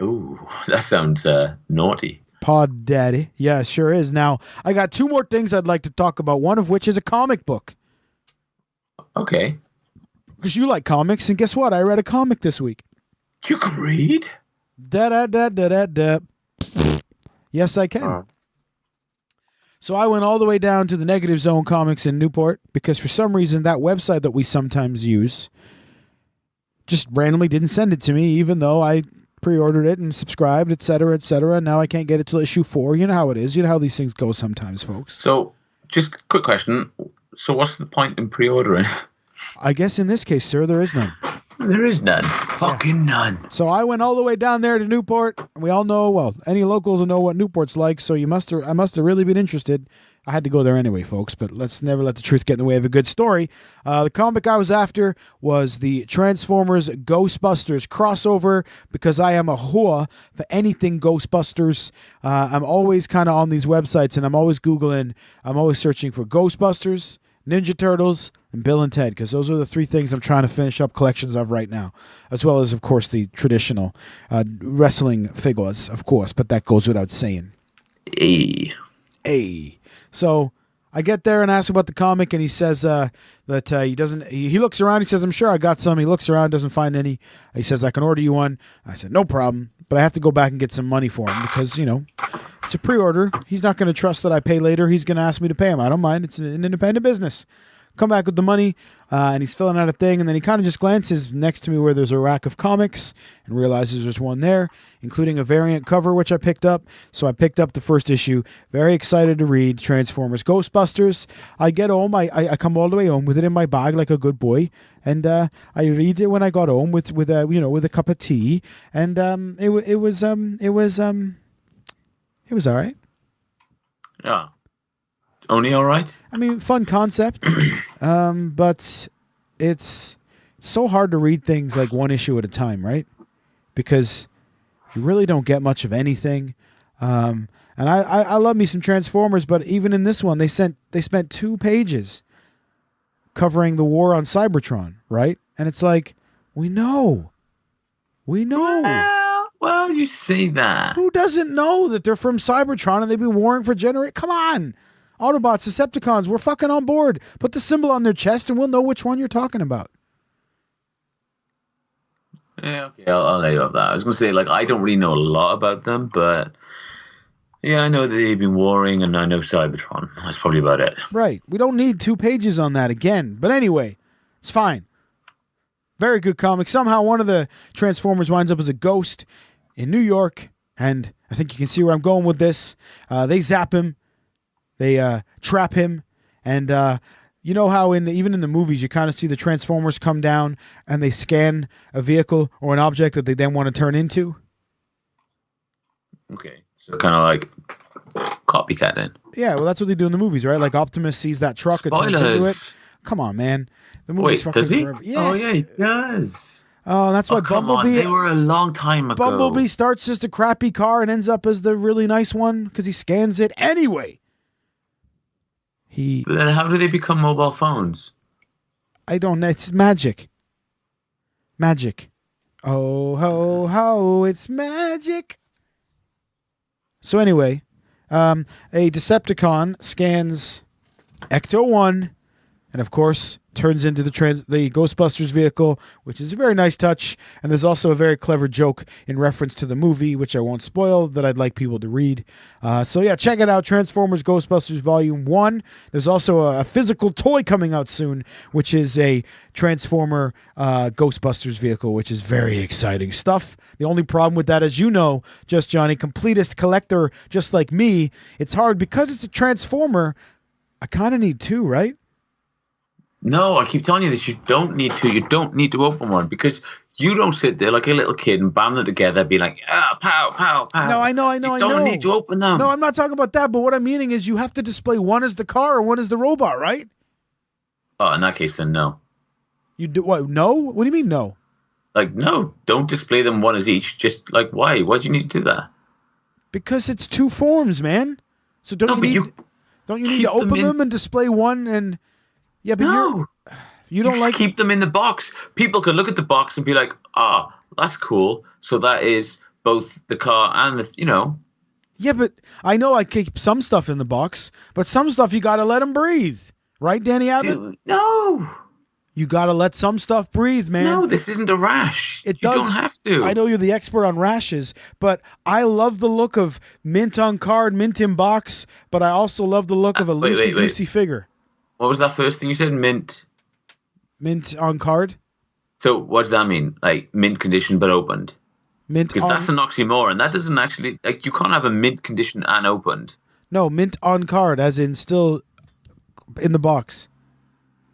Ooh, that sounds naughty. Pod daddy. Yeah, sure is. Now I got 2 more things I'd like to talk about. One of which is a comic book. Okay. Because you like comics, and guess what? I read a comic this week. You can read? Da. Yes, I can. So I went all the way down to the Negative Zone Comics in Newport because for some reason that website that we sometimes use just randomly didn't send it to me, even though I pre-ordered it and subscribed, etc., etc. Now I can't get it till issue 4. You know how it is. You know how these things go sometimes, folks. So, just a quick question. So what's the point in pre-ordering? I guess in this case, sir, there is none. There is none. Fucking none. So I went all the way down there to Newport. We all know, well, any locals will know what Newport's like, so I must have really been interested. I had to go there anyway, folks, but let's never let the truth get in the way of a good story. The comic I was after was the Transformers Ghostbusters crossover because I am a whore for anything Ghostbusters. I'm always kind of on these websites, and I'm always Googling, I'm always searching for Ghostbusters, Ninja Turtles, and Bill and Ted, because those are the 3 things I'm trying to finish up collections of right now, as well as, of course, the traditional wrestling figures, of course, but that goes without saying. Hey. So I get there and ask about the comic, and he says that he doesn't. He looks around. He says, "I'm sure I got some." He looks around, doesn't find any. He says, "I can order you one." I said, "No problem," but I have to go back and get some money for him because it's a pre-order. He's not going to trust that I pay later. He's going to ask me to pay him. I don't mind. It's an independent business. Come back with the money, and he's filling out a thing, and then he kind of just glances next to me where there's a rack of comics and realizes there's one there, including a variant cover, which I picked up. So I picked up the first issue. Very excited to read Transformers Ghostbusters. I get home. I come all the way home with it in my bag like a good boy, and I read it when I got home with a cup of tea, and it was all right. Yeah. Only all right? I mean, fun concept, but it's so hard to read things like one issue at a time, right? Because you really don't get much of anything. And I love me some Transformers, but even in this one, they spent 2 pages covering the war on Cybertron, right? And it's like, we know. Well, you say that. Who doesn't know that they're from Cybertron and they've been warring for generations? Come on. Autobots, Decepticons, we're fucking on board. Put the symbol on their chest and we'll know which one you're talking about. Yeah, okay, I'll let you have that. I was going to say, I don't really know a lot about them, but yeah, I know that they've been warring and I know Cybertron. That's probably about it. Right. We don't need 2 pages on that again. But anyway, it's fine. Very good comic. Somehow one of the Transformers winds up as a ghost in New York, and I think you can see where I'm going with this. They zap him. They trap him, and you know how even in the movies you kind of see the Transformers come down and they scan a vehicle or an object that they then want to turn into? Okay, so kind of like copycatting. Yeah, well, that's what they do in the movies, right? Like Optimus sees that truck and turns into it. Come on, man. The movie's fucking does he? forever. Yes. Oh, yeah, he does. Oh, that's why Bumblebee. They were a long time ago. Bumblebee starts just a crappy car and ends up as the really nice one because he scans it anyway. But then how do they become mobile phones? I don't know. It's magic. Magic. Oh, ho, ho, it's magic. So anyway, a Decepticon scans Ecto-1 and, of course, turns into the Ghostbusters vehicle, which is a very nice touch. And there's also a very clever joke in reference to the movie, which I won't spoil, that I'd like people to read. So yeah, check it out, Transformers Ghostbusters Volume 1. There's also a physical toy coming out soon, which is a Transformer Ghostbusters vehicle, which is very exciting stuff. The only problem with that, as you know, Just Jonny, completist collector just like me, it's hard because it's a Transformer. I kind of need 2, right? No, I keep telling you this. You don't need to. You don't need to open one because you don't sit there like a little kid and bam them together, be like, pow, pow, pow. No, I know. You don't need to open them. No, I'm not talking about that. But what I'm meaning is you have to display one as the car or one as the robot, right? Oh, in that case, then no. You do what? No? What do you mean no? No, don't display them one as each. Just why? Why do you need to do that? Because it's 2 forms, man. So don't you need to open them and display one and. Yeah, but you don't like keep them in the box. People can look at the box and be like, that's cool. So that is both the car and the. Yeah, but I know I keep some stuff in the box, but some stuff you got to let them breathe. Right, Danny Abbott? Dude, no. You got to let some stuff breathe, man. No, this isn't a rash. You don't have to. I know you're the expert on rashes, but I love the look of mint on card, mint in box, but I also love the look of a loosey-goosey figure. What was that first thing you said? Mint? Mint on card? So what does that mean? Like mint condition but opened? Mint Because that's an oxymoron. That doesn't actually... you can't have a mint condition and opened. No, mint on card, as in still in the box.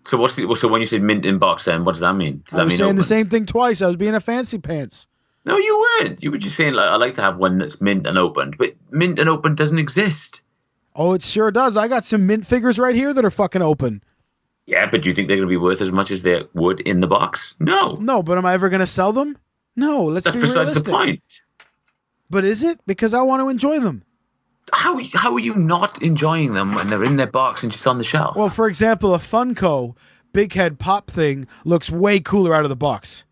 So so when you said mint in box, then what does that mean? I was saying the same thing twice. I was being a fancy pants. No, you weren't. You were just saying, I like to have one that's mint and opened. But mint and opened doesn't exist. Oh, it sure does. I got some mint figures right here that are fucking open. Yeah, but do you think they're going to be worth as much as they would in the box? No. No, but am I ever going to sell them? No, let's be realistic. That's besides the point. But is it? Because I want to enjoy them. How are you not enjoying them when they're in their box and just on the shelf? Well, for example, a Funko Big Head Pop thing looks way cooler out of the box.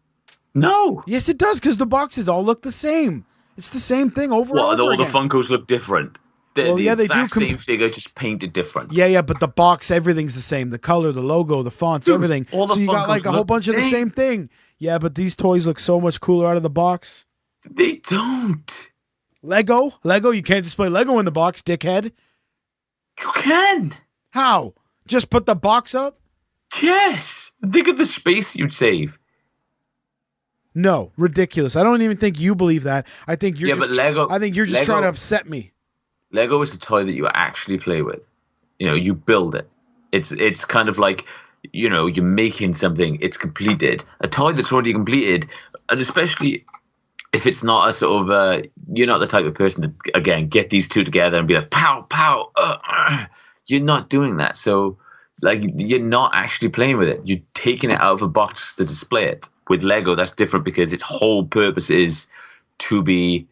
No. Yes, it does, because the boxes all look the same. It's the same thing over and over All again. the Funkos look different. Well, The yeah, they exact do same figure, just painted different. Yeah, but the box, everything's the same. The color, the logo, the fonts, Dude, everything. all the So you got Funkos like a whole look bunch of the same thing. Yeah, but these toys look so much cooler out of the box. They don't. Lego, you can't display Lego in the box, dickhead. You can. How? Just put the box up? Yes. Think of the space you'd save. No, ridiculous. I don't even think you believe that. I think you're but Lego. I think you're just trying to upset me. Lego is a toy that you actually play with. You build it. It's kind of like, you're making something. It's completed. A toy that's already completed, and especially if it's not a sort of, you're not the type of person to, again, get these two together and be like, pow, pow. You're not doing that. So, like, you're not actually playing with it. You're taking it out of a box to display it. With Lego, that's different because its whole purpose is to be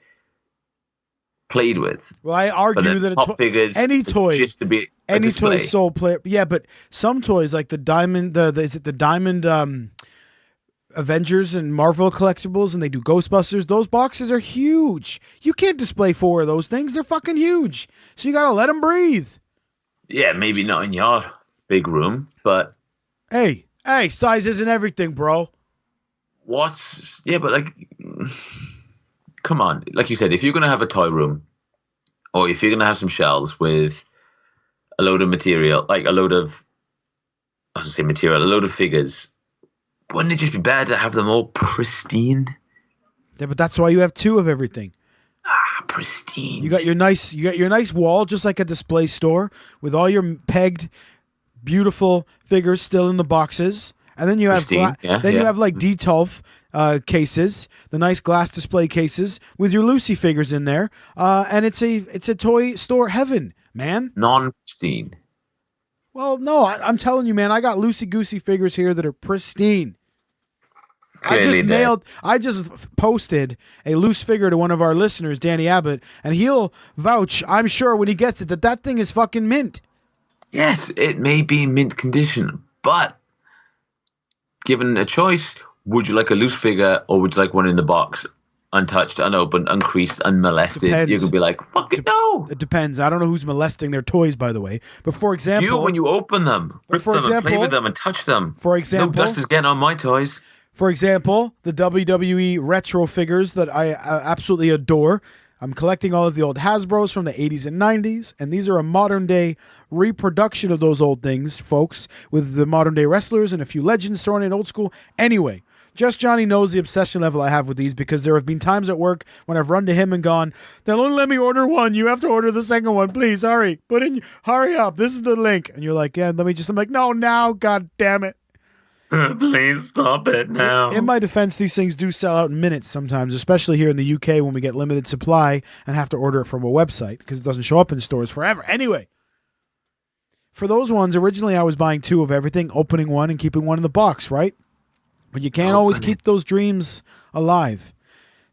played with. Well, I argue that figures, any toy, just to be any toy is sole player. Yeah, but some toys like the Diamond, is it the Diamond Avengers and Marvel collectibles, and they do Ghostbusters. Those boxes are huge. You can't display 4 of those things. They're fucking huge. So you gotta let them breathe. Yeah, maybe not in your big room, but hey, size isn't everything, bro. But like, come on. Like you said, if you're going to have a toy room, or if you're going to have some shelves with a load of material, like a load of figures, wouldn't it just be better to have them all pristine? Yeah, but that's why you have 2 of everything. Pristine. You got your nice wall, just like a display store, with all your pegged, beautiful figures still in the boxes. And then you have you have like Detolf cases, the nice glass display cases with your Lucy figures in there, and it's a toy store heaven, man. Non-pristine. Well, no, I'm telling you, man, I got Lucy Goosey figures here that are pristine. I just posted a loose figure to one of our listeners, Danny Abbott, and he'll vouch, I'm sure, when he gets it, that thing is fucking mint. Yes, it may be mint condition, but given a choice, would you like a loose figure or would you like one in the box, untouched, unopened, uncreased, unmolested? Depends. You could be like, fuck it, no. It depends. I don't know who's molesting their toys, by the way. But for example, you when you open them, rip them and play with them and touch them. For example, no dust is getting on my toys. For example, the WWE retro figures that I absolutely adore. I'm collecting all of the old Hasbros from the 80s and 90s, and these are a modern-day reproduction of those old things, folks, with the modern-day wrestlers and a few legends thrown in old school. Anyway, Just Jonny knows the obsession level I have with these because there have been times at work when I've run to him and gone, they'll only let me order one. You have to order the second one. Please, hurry. Hurry up. This is the link. And you're like, yeah, I'm like, no, now, God damn it. Please stop it now. In my defense, these things do sell out in minutes sometimes, especially here in the UK when we get limited supply and have to order it from a website because it doesn't show up in stores forever. Anyway, for those ones, originally I was buying 2 of everything, opening one and keeping one in the box, right? But you can't always keep those dreams alive.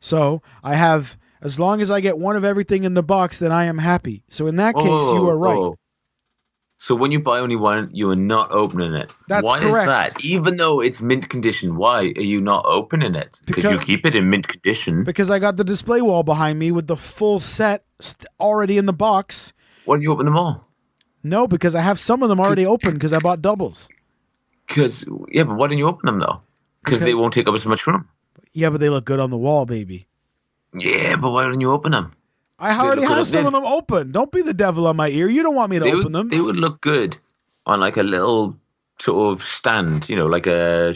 So I have, as long as I get one of everything in the box, then I am happy. So in that case, you are right. So when you buy only one, you are not opening it. That's why correct. Is that? Even though it's mint condition, why are you not opening it? Because you keep it in mint condition. Because I got the display wall behind me with the full set already in the box. Why don't you open them all? No, because I have some of them already open because I bought doubles. But why don't you open them though? Because they won't take up as much room. Yeah, but they look good on the wall, baby. Yeah, but why don't you open them? I already have some of them open. Don't be the devil on my ear. You don't want me to open them. They would look good on like a little sort of stand, like a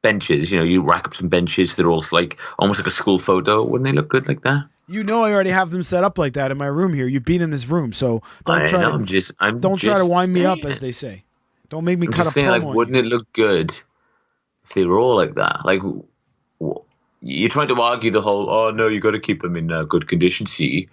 benches. You rack up some benches. They're all like almost like a school photo. Wouldn't they look good like that? I already have them set up like that in my room here. You've been in this room, so don't try to wind me up, as they say. Don't make me cut a promo. Like, wouldn't it look good if they were all like that? Like, you're trying to argue the whole, oh no, you got to keep them in good condition, see?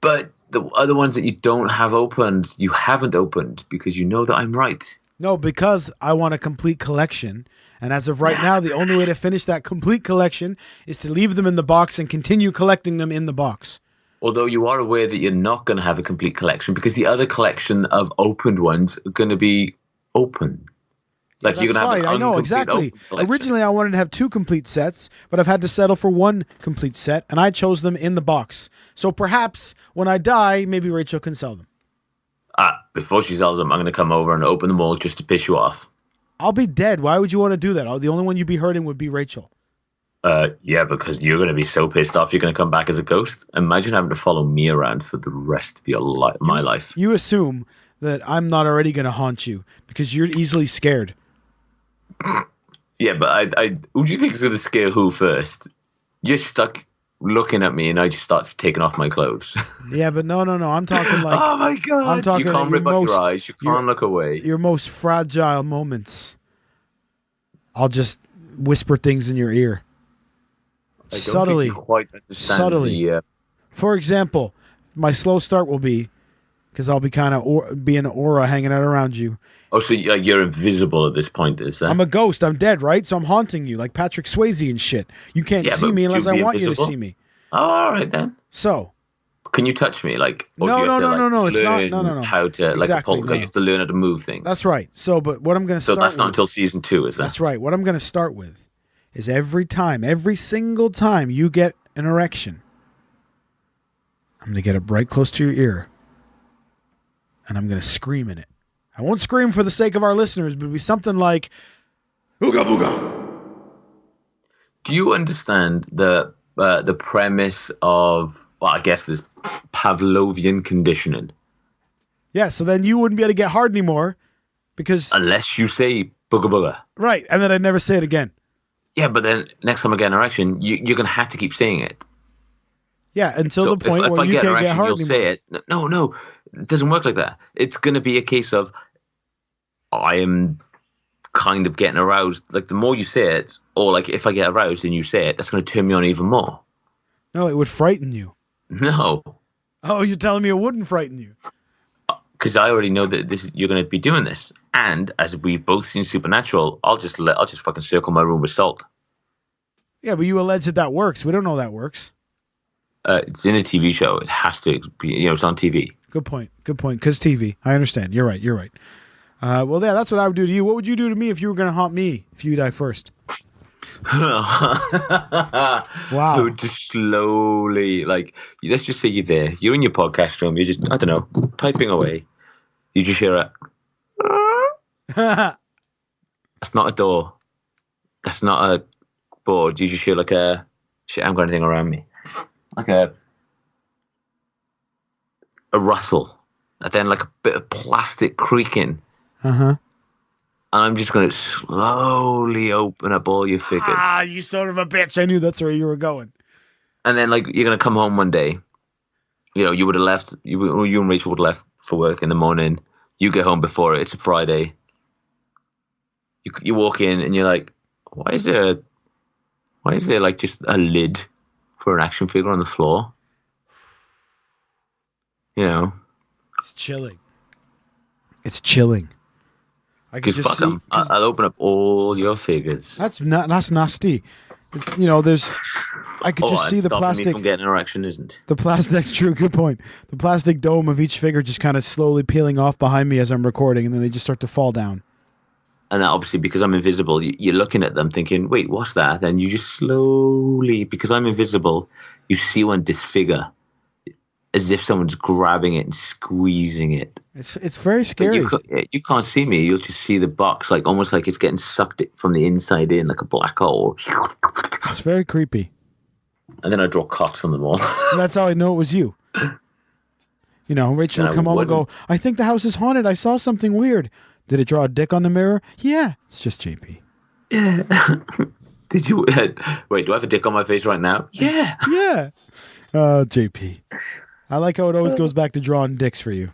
But the other ones that you don't have opened, you haven't opened because you know that I'm right. No, because I want a complete collection. And as of right now, the only way to finish that complete collection is to leave them in the box and continue collecting them in the box. Although you are aware that you're not going to have a complete collection because the other collection of opened ones are going to be open. Like That's you're going to have fine. I know, exactly. Originally, I wanted to have 2 complete sets, but I've had to settle for 1 complete set, and I chose them in the box. So perhaps when I die, maybe Rachel can sell them. Before she sells them, I'm going to come over and open them all just to piss you off. I'll be dead. Why would you want to do that? The only one you'd be hurting would be Rachel. Yeah, because you're going to be so pissed off you're going to come back as a ghost. Imagine having to follow me around for the rest of your my life. You assume that I'm not already going to haunt you because you're easily scared. Yeah, but who do you think is going to scare who first? You're stuck looking at me and I just start taking off my clothes. Yeah, but no. I'm talking like... Oh my God. I'm talking you can't rip up your eyes. You can't look away. Your most fragile moments. I'll just whisper things in your ear. I don't Subtly. think you quite understand Subtly. For example, my slow start will be, because I'll be kind of be an aura hanging out around you. Oh, so you're invisible at this point, is that? I'm a ghost. I'm dead, right? So I'm haunting you like Patrick Swayze and shit. You can't see me unless I want you to see me. Oh, all right then. So. Can you touch me? Like, no. It's not. No. How to, like a polka, you have to learn how to move things. That's right. So, but what I'm going to start with. So that's not until season 2, is that? That's right. What I'm going to start with is every single time you get an erection, I'm going to get it right close to your ear. And I'm going to scream in it. I won't scream for the sake of our listeners, but it'll be something like, "Ooga booga." Do you understand the premise of, well, I guess this Pavlovian conditioning? Yeah, so then you wouldn't be able to get hard anymore because... Unless you say booga booga. Right, and then I'd never say it again. Yeah, but then next time I get an erection, you're going to have to keep saying it. Yeah, until the point where you can't get hard anymore. Say it. No, it doesn't work like that. It's going to be a case of, I am kind of getting aroused. Like, the more you say it, or like if I get aroused and you say it, that's going to turn me on even more. No, it would frighten you. No. Oh, you're telling me it wouldn't frighten you? Because I already know that you're going to be doing this. And as we've both seen Supernatural, I'll just fucking circle my room with salt. Yeah, but you allege that works. We don't know that works. It's in a TV show. It has to be, it's on TV. Good point. Because TV. I understand. You're right. Well, yeah, that's what I would do to you. What would you do to me if you were going to haunt me if you die first? Wow. I would just slowly, like, let's just say you're there. You're in your podcast room. You're just, I don't know, typing away. You just hear a... That's not a door. That's not a board. You just hear like a... Shit, I haven't got anything around me. Like a rustle. And then like a bit of plastic creaking. Uh-huh. And I'm just going to slowly open up all your figures. Ah, you son of a bitch. I knew that's where you were going. And then, like, you're going to come home one day. You would have left. You and Rachel would have left for work in the morning. You get home before it. It's a Friday. You walk in and you're like, why is there like just a lid for an action figure on the floor? It's chilling. I could just see. I'll open up all your figures. That's nasty. I could just see the plastic. Me from getting an erection, isn't the plastic? That's true. Good point. The plastic dome of each figure just kind of slowly peeling off behind me as I'm recording, and then they just start to fall down. And obviously, because I'm invisible, you're looking at them thinking, "Wait, what's that?" Then you just slowly, because I'm invisible, you see one disfigure, as if someone's grabbing it and squeezing it. It's very scary. You can't see me. You'll just see the box, like almost like it's getting sucked from the inside in, like a black hole. It's very creepy. And then I draw cocks on them all. That's how I know it was you. Rachel will come home and go, "I think the house is haunted. I saw something weird. Did it draw a dick on the mirror?" "Yeah, it's just JP." "Yeah." "Did you wait? Do I have a dick on my face right now?" "Yeah." "Yeah." JP. I like how it always goes back to drawing dicks for you.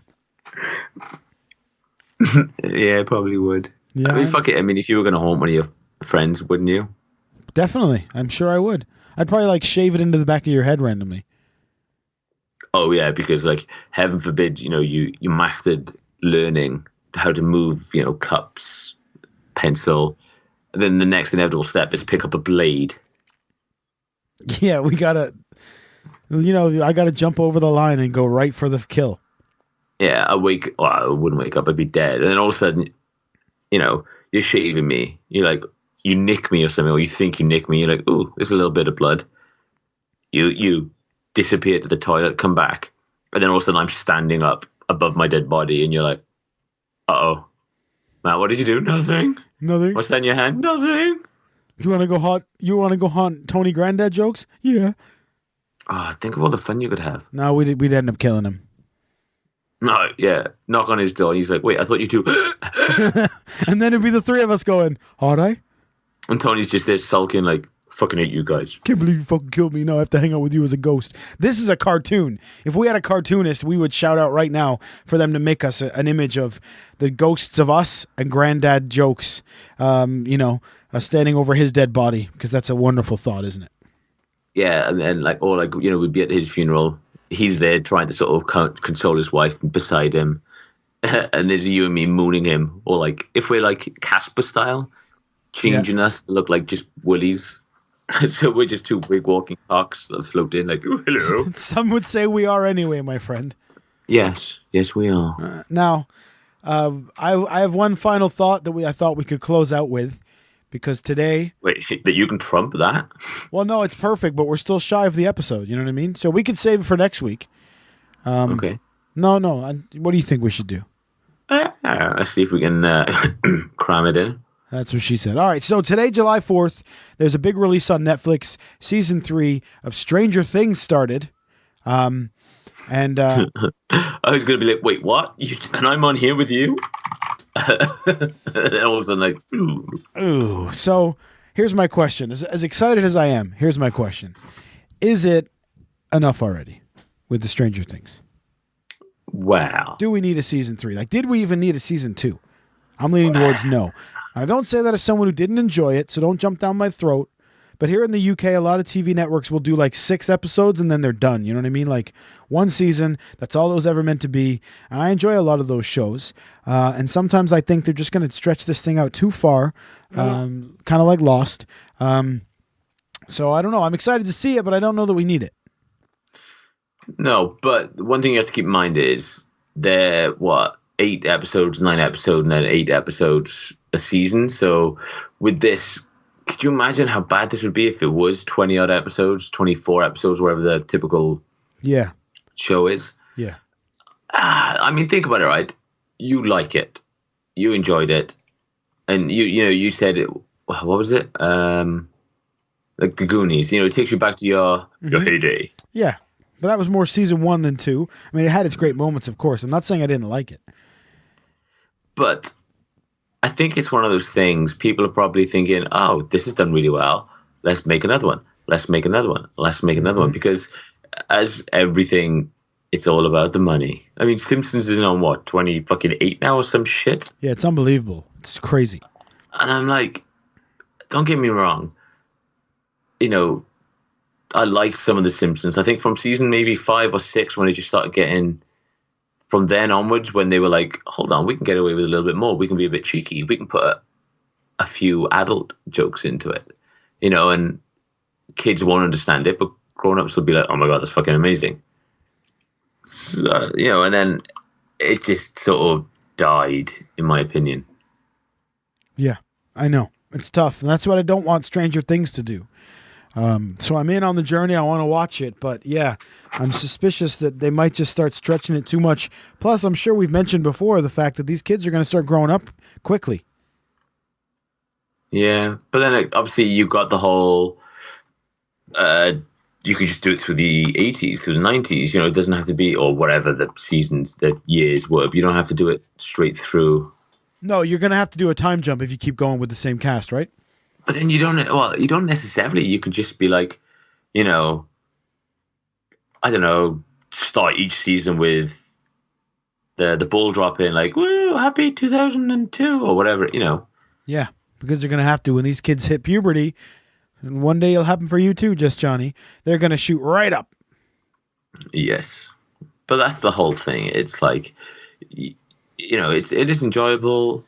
Yeah, probably would. Yeah. I mean, fuck it. I mean, if you were going to haunt one of your friends, wouldn't you? Definitely. I'm sure I would. I'd probably shave it into the back of your head randomly. Oh yeah, because heaven forbid, you mastered learning how to move, cups, pencil. And then the next inevitable step is pick up a blade. Yeah, we gotta You know, I got to jump over the line and go right for the kill. Yeah, I wouldn't wake up. I'd be dead. And then all of a sudden, you know, you're shaving me. You're like, you nick me or something, or you think you nick me. You're like, ooh, there's a little bit of blood. You disappear to the toilet, come back, and then all of a sudden I'm standing up above my dead body, and you're like, uh-oh. Matt, what did you do? Nothing. Nothing. What's that in your hand? Nothing. You want to go haunt? You want to go haunt Tony Granddad jokes? Yeah. Think of all the fun you could have. No, we'd end up killing him. No, yeah. Knock on his door, and he's like, wait, I thought you two. And then it'd be the three of us going, "Aren't I? And Tony's just there sulking, like, fucking hate you guys. Can't believe you fucking killed me. Now I have to hang out with you as a ghost." This is a cartoon. If we had a cartoonist, we would shout out right now for them to make us an image of the ghosts of us and Granddad jokes. Standing over his dead body, because that's a wonderful thought, isn't it? Yeah, and we'd be at his funeral. He's there trying to sort of console his wife beside him. And there's you and me mooning him. Or like, if we're like Casper style, changing us to look like just willies. So we're just two big walking cocks that float in like, oh, hello. Some would say we are anyway, my friend. Yes, we are. Now, I have one final thought that I thought we could close out with. Because today... Wait, that you can trump that? Well, no, it's perfect, but we're still shy of the episode. You know what I mean? So we could save it for next week. Okay. No. What do you think we should do? Let's see if we can cram it in. That's what she said. All right, so today, July 4th, there's a big release on Netflix. Season 3 of Stranger Things started. I was going to be like, wait, what? And I'm on here with you? And all of a sudden, like, ooh. Ooh. So here's my question. As excited as I am, here's my question. Is it enough already with the Stranger Things? Wow. Do we need a season 3? Like, did we even need a season 2? I'm leaning towards no. I don't say that as someone who didn't enjoy it, so don't jump down my throat. But here in the UK, a lot of TV networks will do like 6 episodes and then they're done. You know what I mean? Like one season, that's all it was ever meant to be. And I enjoy a lot of those shows. And sometimes I think they're just going to stretch this thing out too far, kind of like Lost. So I don't know. I'm excited to see it, but I don't know that we need it. No, but one thing you have to keep in mind is they're, 8 episodes, 9 episodes, and then 8 episodes a season. So with this... Could you imagine how bad this would be if it was 20-odd episodes, 24 episodes, whatever the typical show is? Yeah. I mean, think about it, right? You like it. You enjoyed it. And, you said, it. What was it? Like the Goonies. It takes you back to your heyday. Yeah. But that was more season 1 than 2. I mean, it had its great moments, of course. I'm not saying I didn't like it. But... I think it's one of those things people are probably thinking, oh, this is done really well. Let's make another one. Let's make another one. Let's make another one. Because as everything, it's all about the money. I mean, Simpsons is on 28 now or some shit? Yeah, it's unbelievable. It's crazy. And I'm like, don't get me wrong. I liked some of the Simpsons. I think from season maybe 5 or 6 when it just started getting... From then onwards, when they were like, hold on, we can get away with a little bit more. We can be a bit cheeky. We can put a few adult jokes into it, and kids won't understand it, but grown-ups will be like, oh my God, that's fucking amazing. So, and then it just sort of died, in my opinion. Yeah, I know. It's tough. And that's what I don't want Stranger Things to do. So I'm in on the journey. I want to watch it, but yeah, I'm suspicious that they might just start stretching it too much. Plus, I'm sure we've mentioned before the fact that these kids are going to start growing up quickly. Yeah, but then obviously you've got the whole, you could just do it through the 80s, through the 90s, it doesn't have to be, or whatever the seasons, the years were, but you don't have to do it straight through. No, you're going to have to do a time jump if you keep going with the same cast, right? But then you don't necessarily. You could just be like, I don't know, start each season with the ball drop in, like, woo, happy 2002 or whatever, Yeah, because they're going to have to. When these kids hit puberty, and one day it'll happen for you too, Just Jonny, they're going to shoot right up. Yes. But that's the whole thing. It's like, it is enjoyable.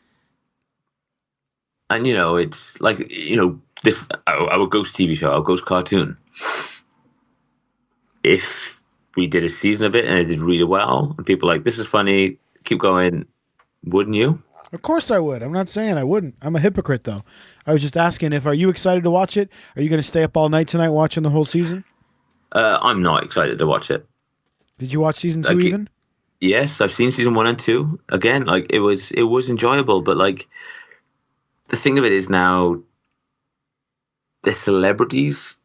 And, it's like, this, our Ghost TV show, our Ghost cartoon. if we did a season of it and it did really well, and people are like, this is funny, keep going, wouldn't you? Of course I would. I'm not saying I wouldn't. I'm a hypocrite, though. I was just asking are you excited to watch it? Are you going to stay up all night tonight watching the whole season? I'm not excited to watch it. Did you watch season 2 even? Yes, I've seen season 1 and 2. Again, like it was enjoyable, but like the thing of it is now they're celebrities,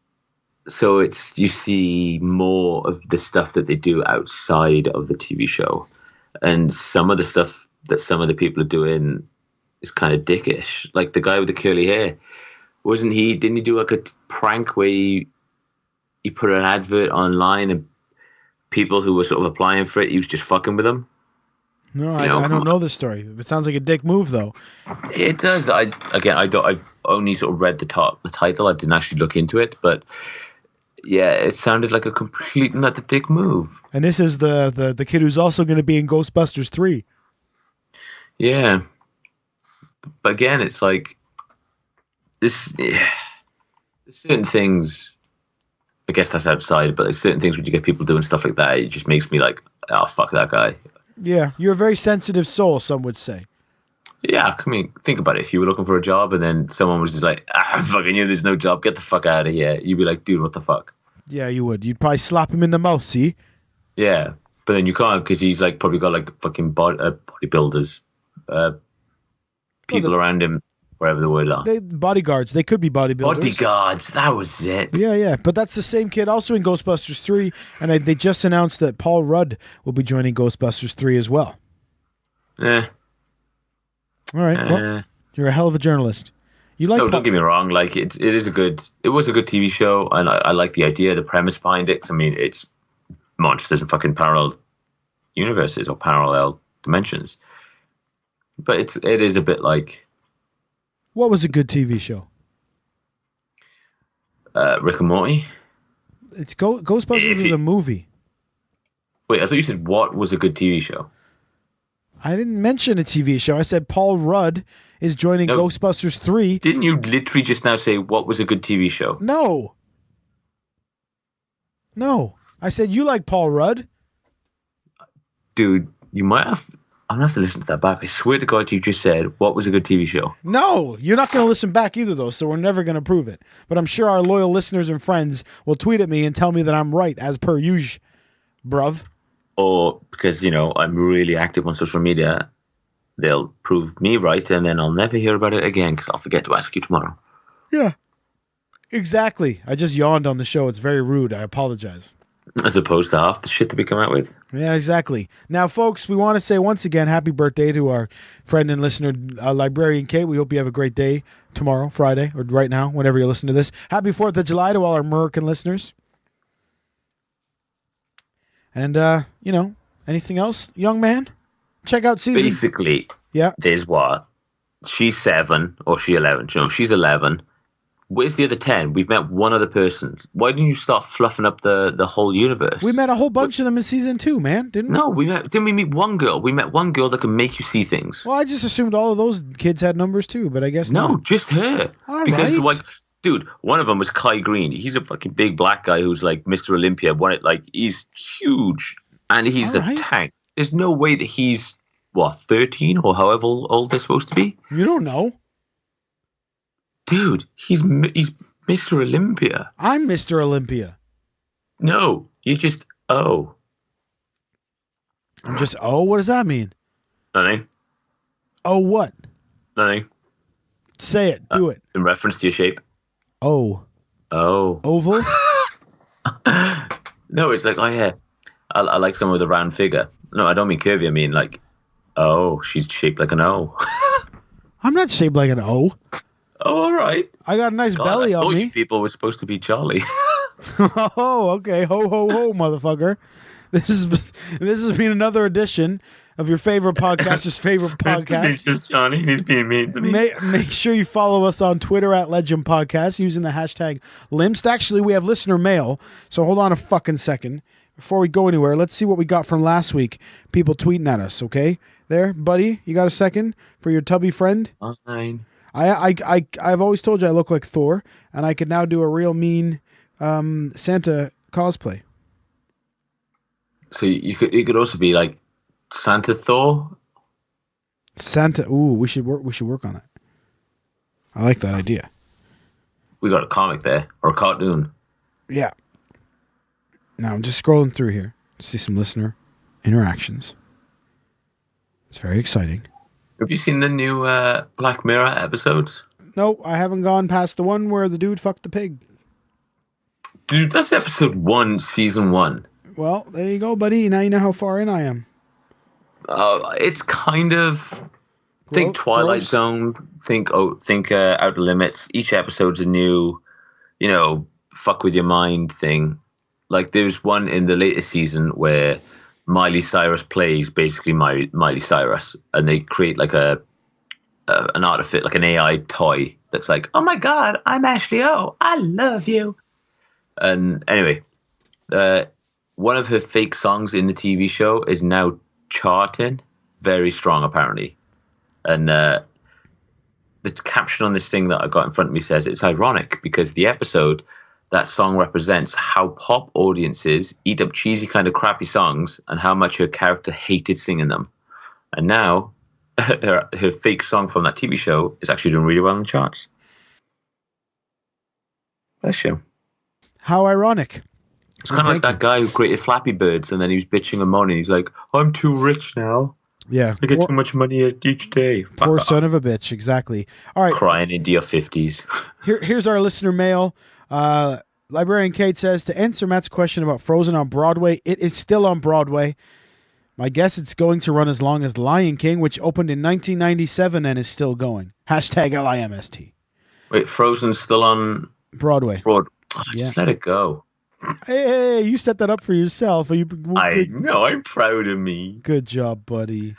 so you see more of the stuff that they do outside of the TV show, and some of the stuff that some of the people are doing is kind of dickish. Like the guy with the curly hair, didn't he do like a prank where he put an advert online and people who were sort of applying for it, he was just fucking with them? No, I don't know this story. It sounds like a dick move, though. It does. I only sort of read the title. I didn't actually look into it, but yeah, it sounded like a complete not the dick move. And this is the kid who's also going to be in Ghostbusters 3. Yeah, but again, it's like this. Yeah, there's certain things. I guess that's outside, but there's certain things when you get people doing stuff like that, it just makes me like, oh, fuck that guy. Yeah, you're a very sensitive soul, some would say. Yeah, I mean, think about it. If you were looking for a job and then someone was just like, fucking you, there's no job, get the fuck out of here. You'd be like, dude, what the fuck? Yeah, you would. You'd probably slap him in the mouth, see? Yeah, but then you can't because he's like probably got like fucking bodybuilders, people around him, wherever the word are. Bodyguards. They could be bodybuilders. Bodyguards, that was it. Yeah. But that's the same kid also in Ghostbusters 3. And they just announced that Paul Rudd will be joining Ghostbusters 3 as well. Yeah. All right. Well, you're a hell of a journalist. You like? No, don't get me wrong. Like it was a good TV show, and I like the idea, the premise behind it. 'Cause, I mean, it's monsters and fucking parallel universes or parallel dimensions. But it is a bit like. What was a good TV show? Rick and Morty. It's Ghostbusters is a movie. Wait, I thought you said what was a good TV show? I didn't mention a TV show. I said Paul Rudd is joining Ghostbusters 3. Didn't you literally just now say what was a good TV show? No. I said you like Paul Rudd. Dude, you might have... I'm going to have to listen to that back. I swear to God you just said what was a good TV show. No, you're not going to listen back either, though, so we're never going to prove it. But I'm sure our loyal listeners and friends will tweet at me and tell me that I'm right, as per usual, bruv. Or because, I'm really active on social media, they'll prove me right, and then I'll never hear about it again because I'll forget to ask you tomorrow. Yeah, exactly. I just yawned on the show. It's very rude. I apologize. As opposed to half the shit that we come out with. Yeah, exactly. Now, folks, we want to say once again, happy birthday to our friend and listener, Librarian Kate. We hope you have a great day tomorrow, Friday, or right now, whenever you listen to this. Happy 4th of July to all our American listeners. And, anything else, young man? Check out season... Basically, yeah. There's what? She's 7, or she's 11. She's 11. Where's the other 10? We've met one other person. Why didn't you start fluffing up the whole universe? We met a whole bunch of them in season 2, man, didn't we? No, didn't we meet one girl? We met one girl that can make you see things. Well, I just assumed all of those kids had numbers too, but I guess no, not. Just her. All because right. dude, one of them was Kai Green. He's a fucking big black guy who's like Mr. Olympia. He's huge and he's a tank. There's no way that he's 13 or however old they're supposed to be. You don't know, dude. He's Mr. Olympia. I'm Mr. Olympia. No, you just I'm just What does that mean? Nothing. Oh, what? Nothing. Say it. Do it. In reference to your shape. Oh. Oval? No, it's like, yeah. I like someone with a round figure. No, I don't mean curvy. I mean like, she's shaped like an O. I'm not shaped like an O. Oh, all right. I got a nice belly I on thought me. You people were supposed to be Charlie. Oh, okay. Ho, ho, ho, motherfucker. This has been another edition of your favorite podcaster's favorite podcast. It's just Johnny. He's being mean to me. Make sure you follow us on Twitter at Legend Podcast using the hashtag Limst. Actually, we have listener mail, so hold on a fucking second. Before we go anywhere, let's see what we got from last week. People tweeting at us, okay? There, buddy, you got a second for your tubby friend? Fine. I've always told you I look like Thor, and I could now do a real mean Santa cosplay. So you could also be like Santa Thor. Santa. Ooh, we should work on that. I like that idea. We got a comic there or a cartoon. Yeah. Now I'm just scrolling through here to see some listener interactions. It's very exciting. Have you seen the new Black Mirror episodes? No, I haven't gone past the one where the dude fucked the pig. Dude, that's episode 1, season 1. Well, there you go, buddy. Now you know how far in I am. It's kind of think Twilight gross. Zone. Think Outer Limits. Each episode's a new, fuck with your mind thing. Like there's one in the latest season where Miley Cyrus plays basically Miley Cyrus, and they create like an artifact, like an AI toy that's like, oh my god, I'm Ashley O, I love you. And anyway, one of her fake songs in the TV show is now charting very strong apparently, and the caption on this thing that I got in front of me says it's ironic because the episode that song represents how pop audiences eat up cheesy kind of crappy songs and how much her character hated singing them. And now her fake song from that TV show is actually doing really well in the charts. Bless you. How ironic. It's kind of like that guy who created Flappy Birds and then he was bitching and moaning. He's like, I'm too rich now. Yeah. I get too much money each day. Poor son of a bitch. Exactly. All right. Crying into your 50s. Here's our listener mail. Librarian Kate says, to answer Matt's question about Frozen on Broadway, it is still on Broadway. My guess it's going to run as long as Lion King, which opened in 1997 and is still going. Hashtag LIMST. Wait, Frozen's still on Broadway. Just let it go. Hey, you set that up for yourself. Are you? I know, I'm proud of me. Good job, buddy.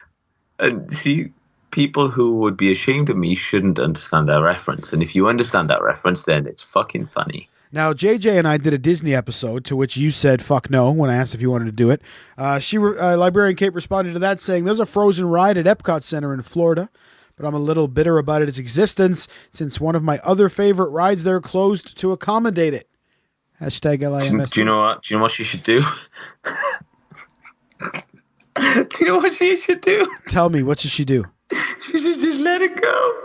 And see, people who would be ashamed of me shouldn't understand that reference. And if you understand that reference, then it's fucking funny. Now, JJ and I did a Disney episode to which you said fuck no when I asked if you wanted to do it. Librarian Kate responded to that saying, there's a Frozen ride at Epcot Center in Florida, but I'm a little bitter about its existence since one of my other favorite rides there closed to accommodate it. Hashtag LIMST. Do you know what she should do? Do you know what she should do? Tell me, what should she do? She should just let it go.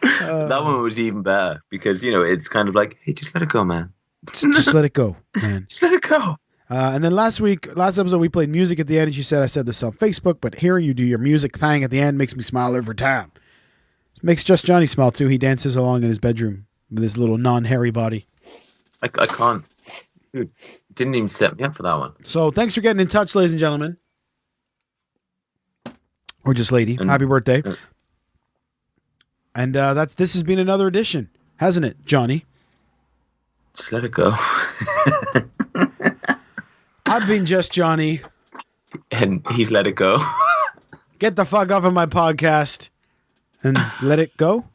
That one was even better because, it's kind of like, hey, just let it go, man. Just let it go, man. Just let it go. And then last episode, we played music at the end, and she said, I said this on Facebook, but hearing you do your music thing at the end makes me smile every time. It makes Just Jonny smile, too. He dances along in his bedroom with his little non-hairy body. I can't. Dude, didn't even set me up for that one. So thanks for getting in touch, ladies and gentlemen. Or just lady. Happy birthday. And this has been another edition, hasn't it, Johnny? Just let it go. I've been Just Jonny. And he's let it go. Get the fuck off of my podcast and let it go.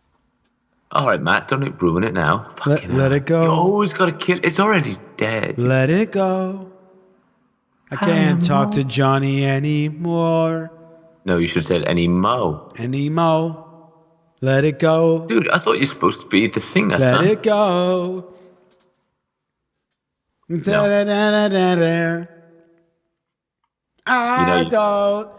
All right, Matt, don't ruin it now. Let it go. You always got to kill. It's already dead. Let it go. I can't talk to Johnny anymore. No, you should have said anymore. Anymore. Let it go. Dude, I thought you were supposed to be the singer, Let it go. No. Da-da-da-da-da-da. I don't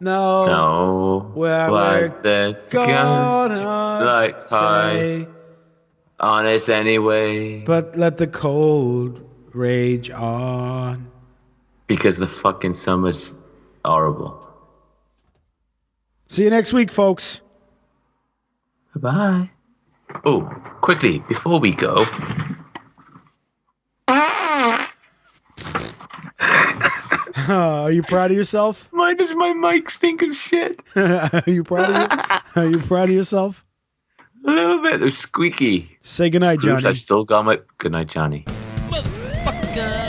know No. where Like that's gonna like say, honest anyway. but let the cold rage on. Because the fucking summer's horrible. See you next week, folks. Goodbye. Oh, quickly, before we go. Are you proud of yourself? Why does my mic stink of shit? Are you proud of yourself? A little bit. They're squeaky. Say goodnight, Proves Johnny. I've still got my... Good night, Johnny. Motherfucker.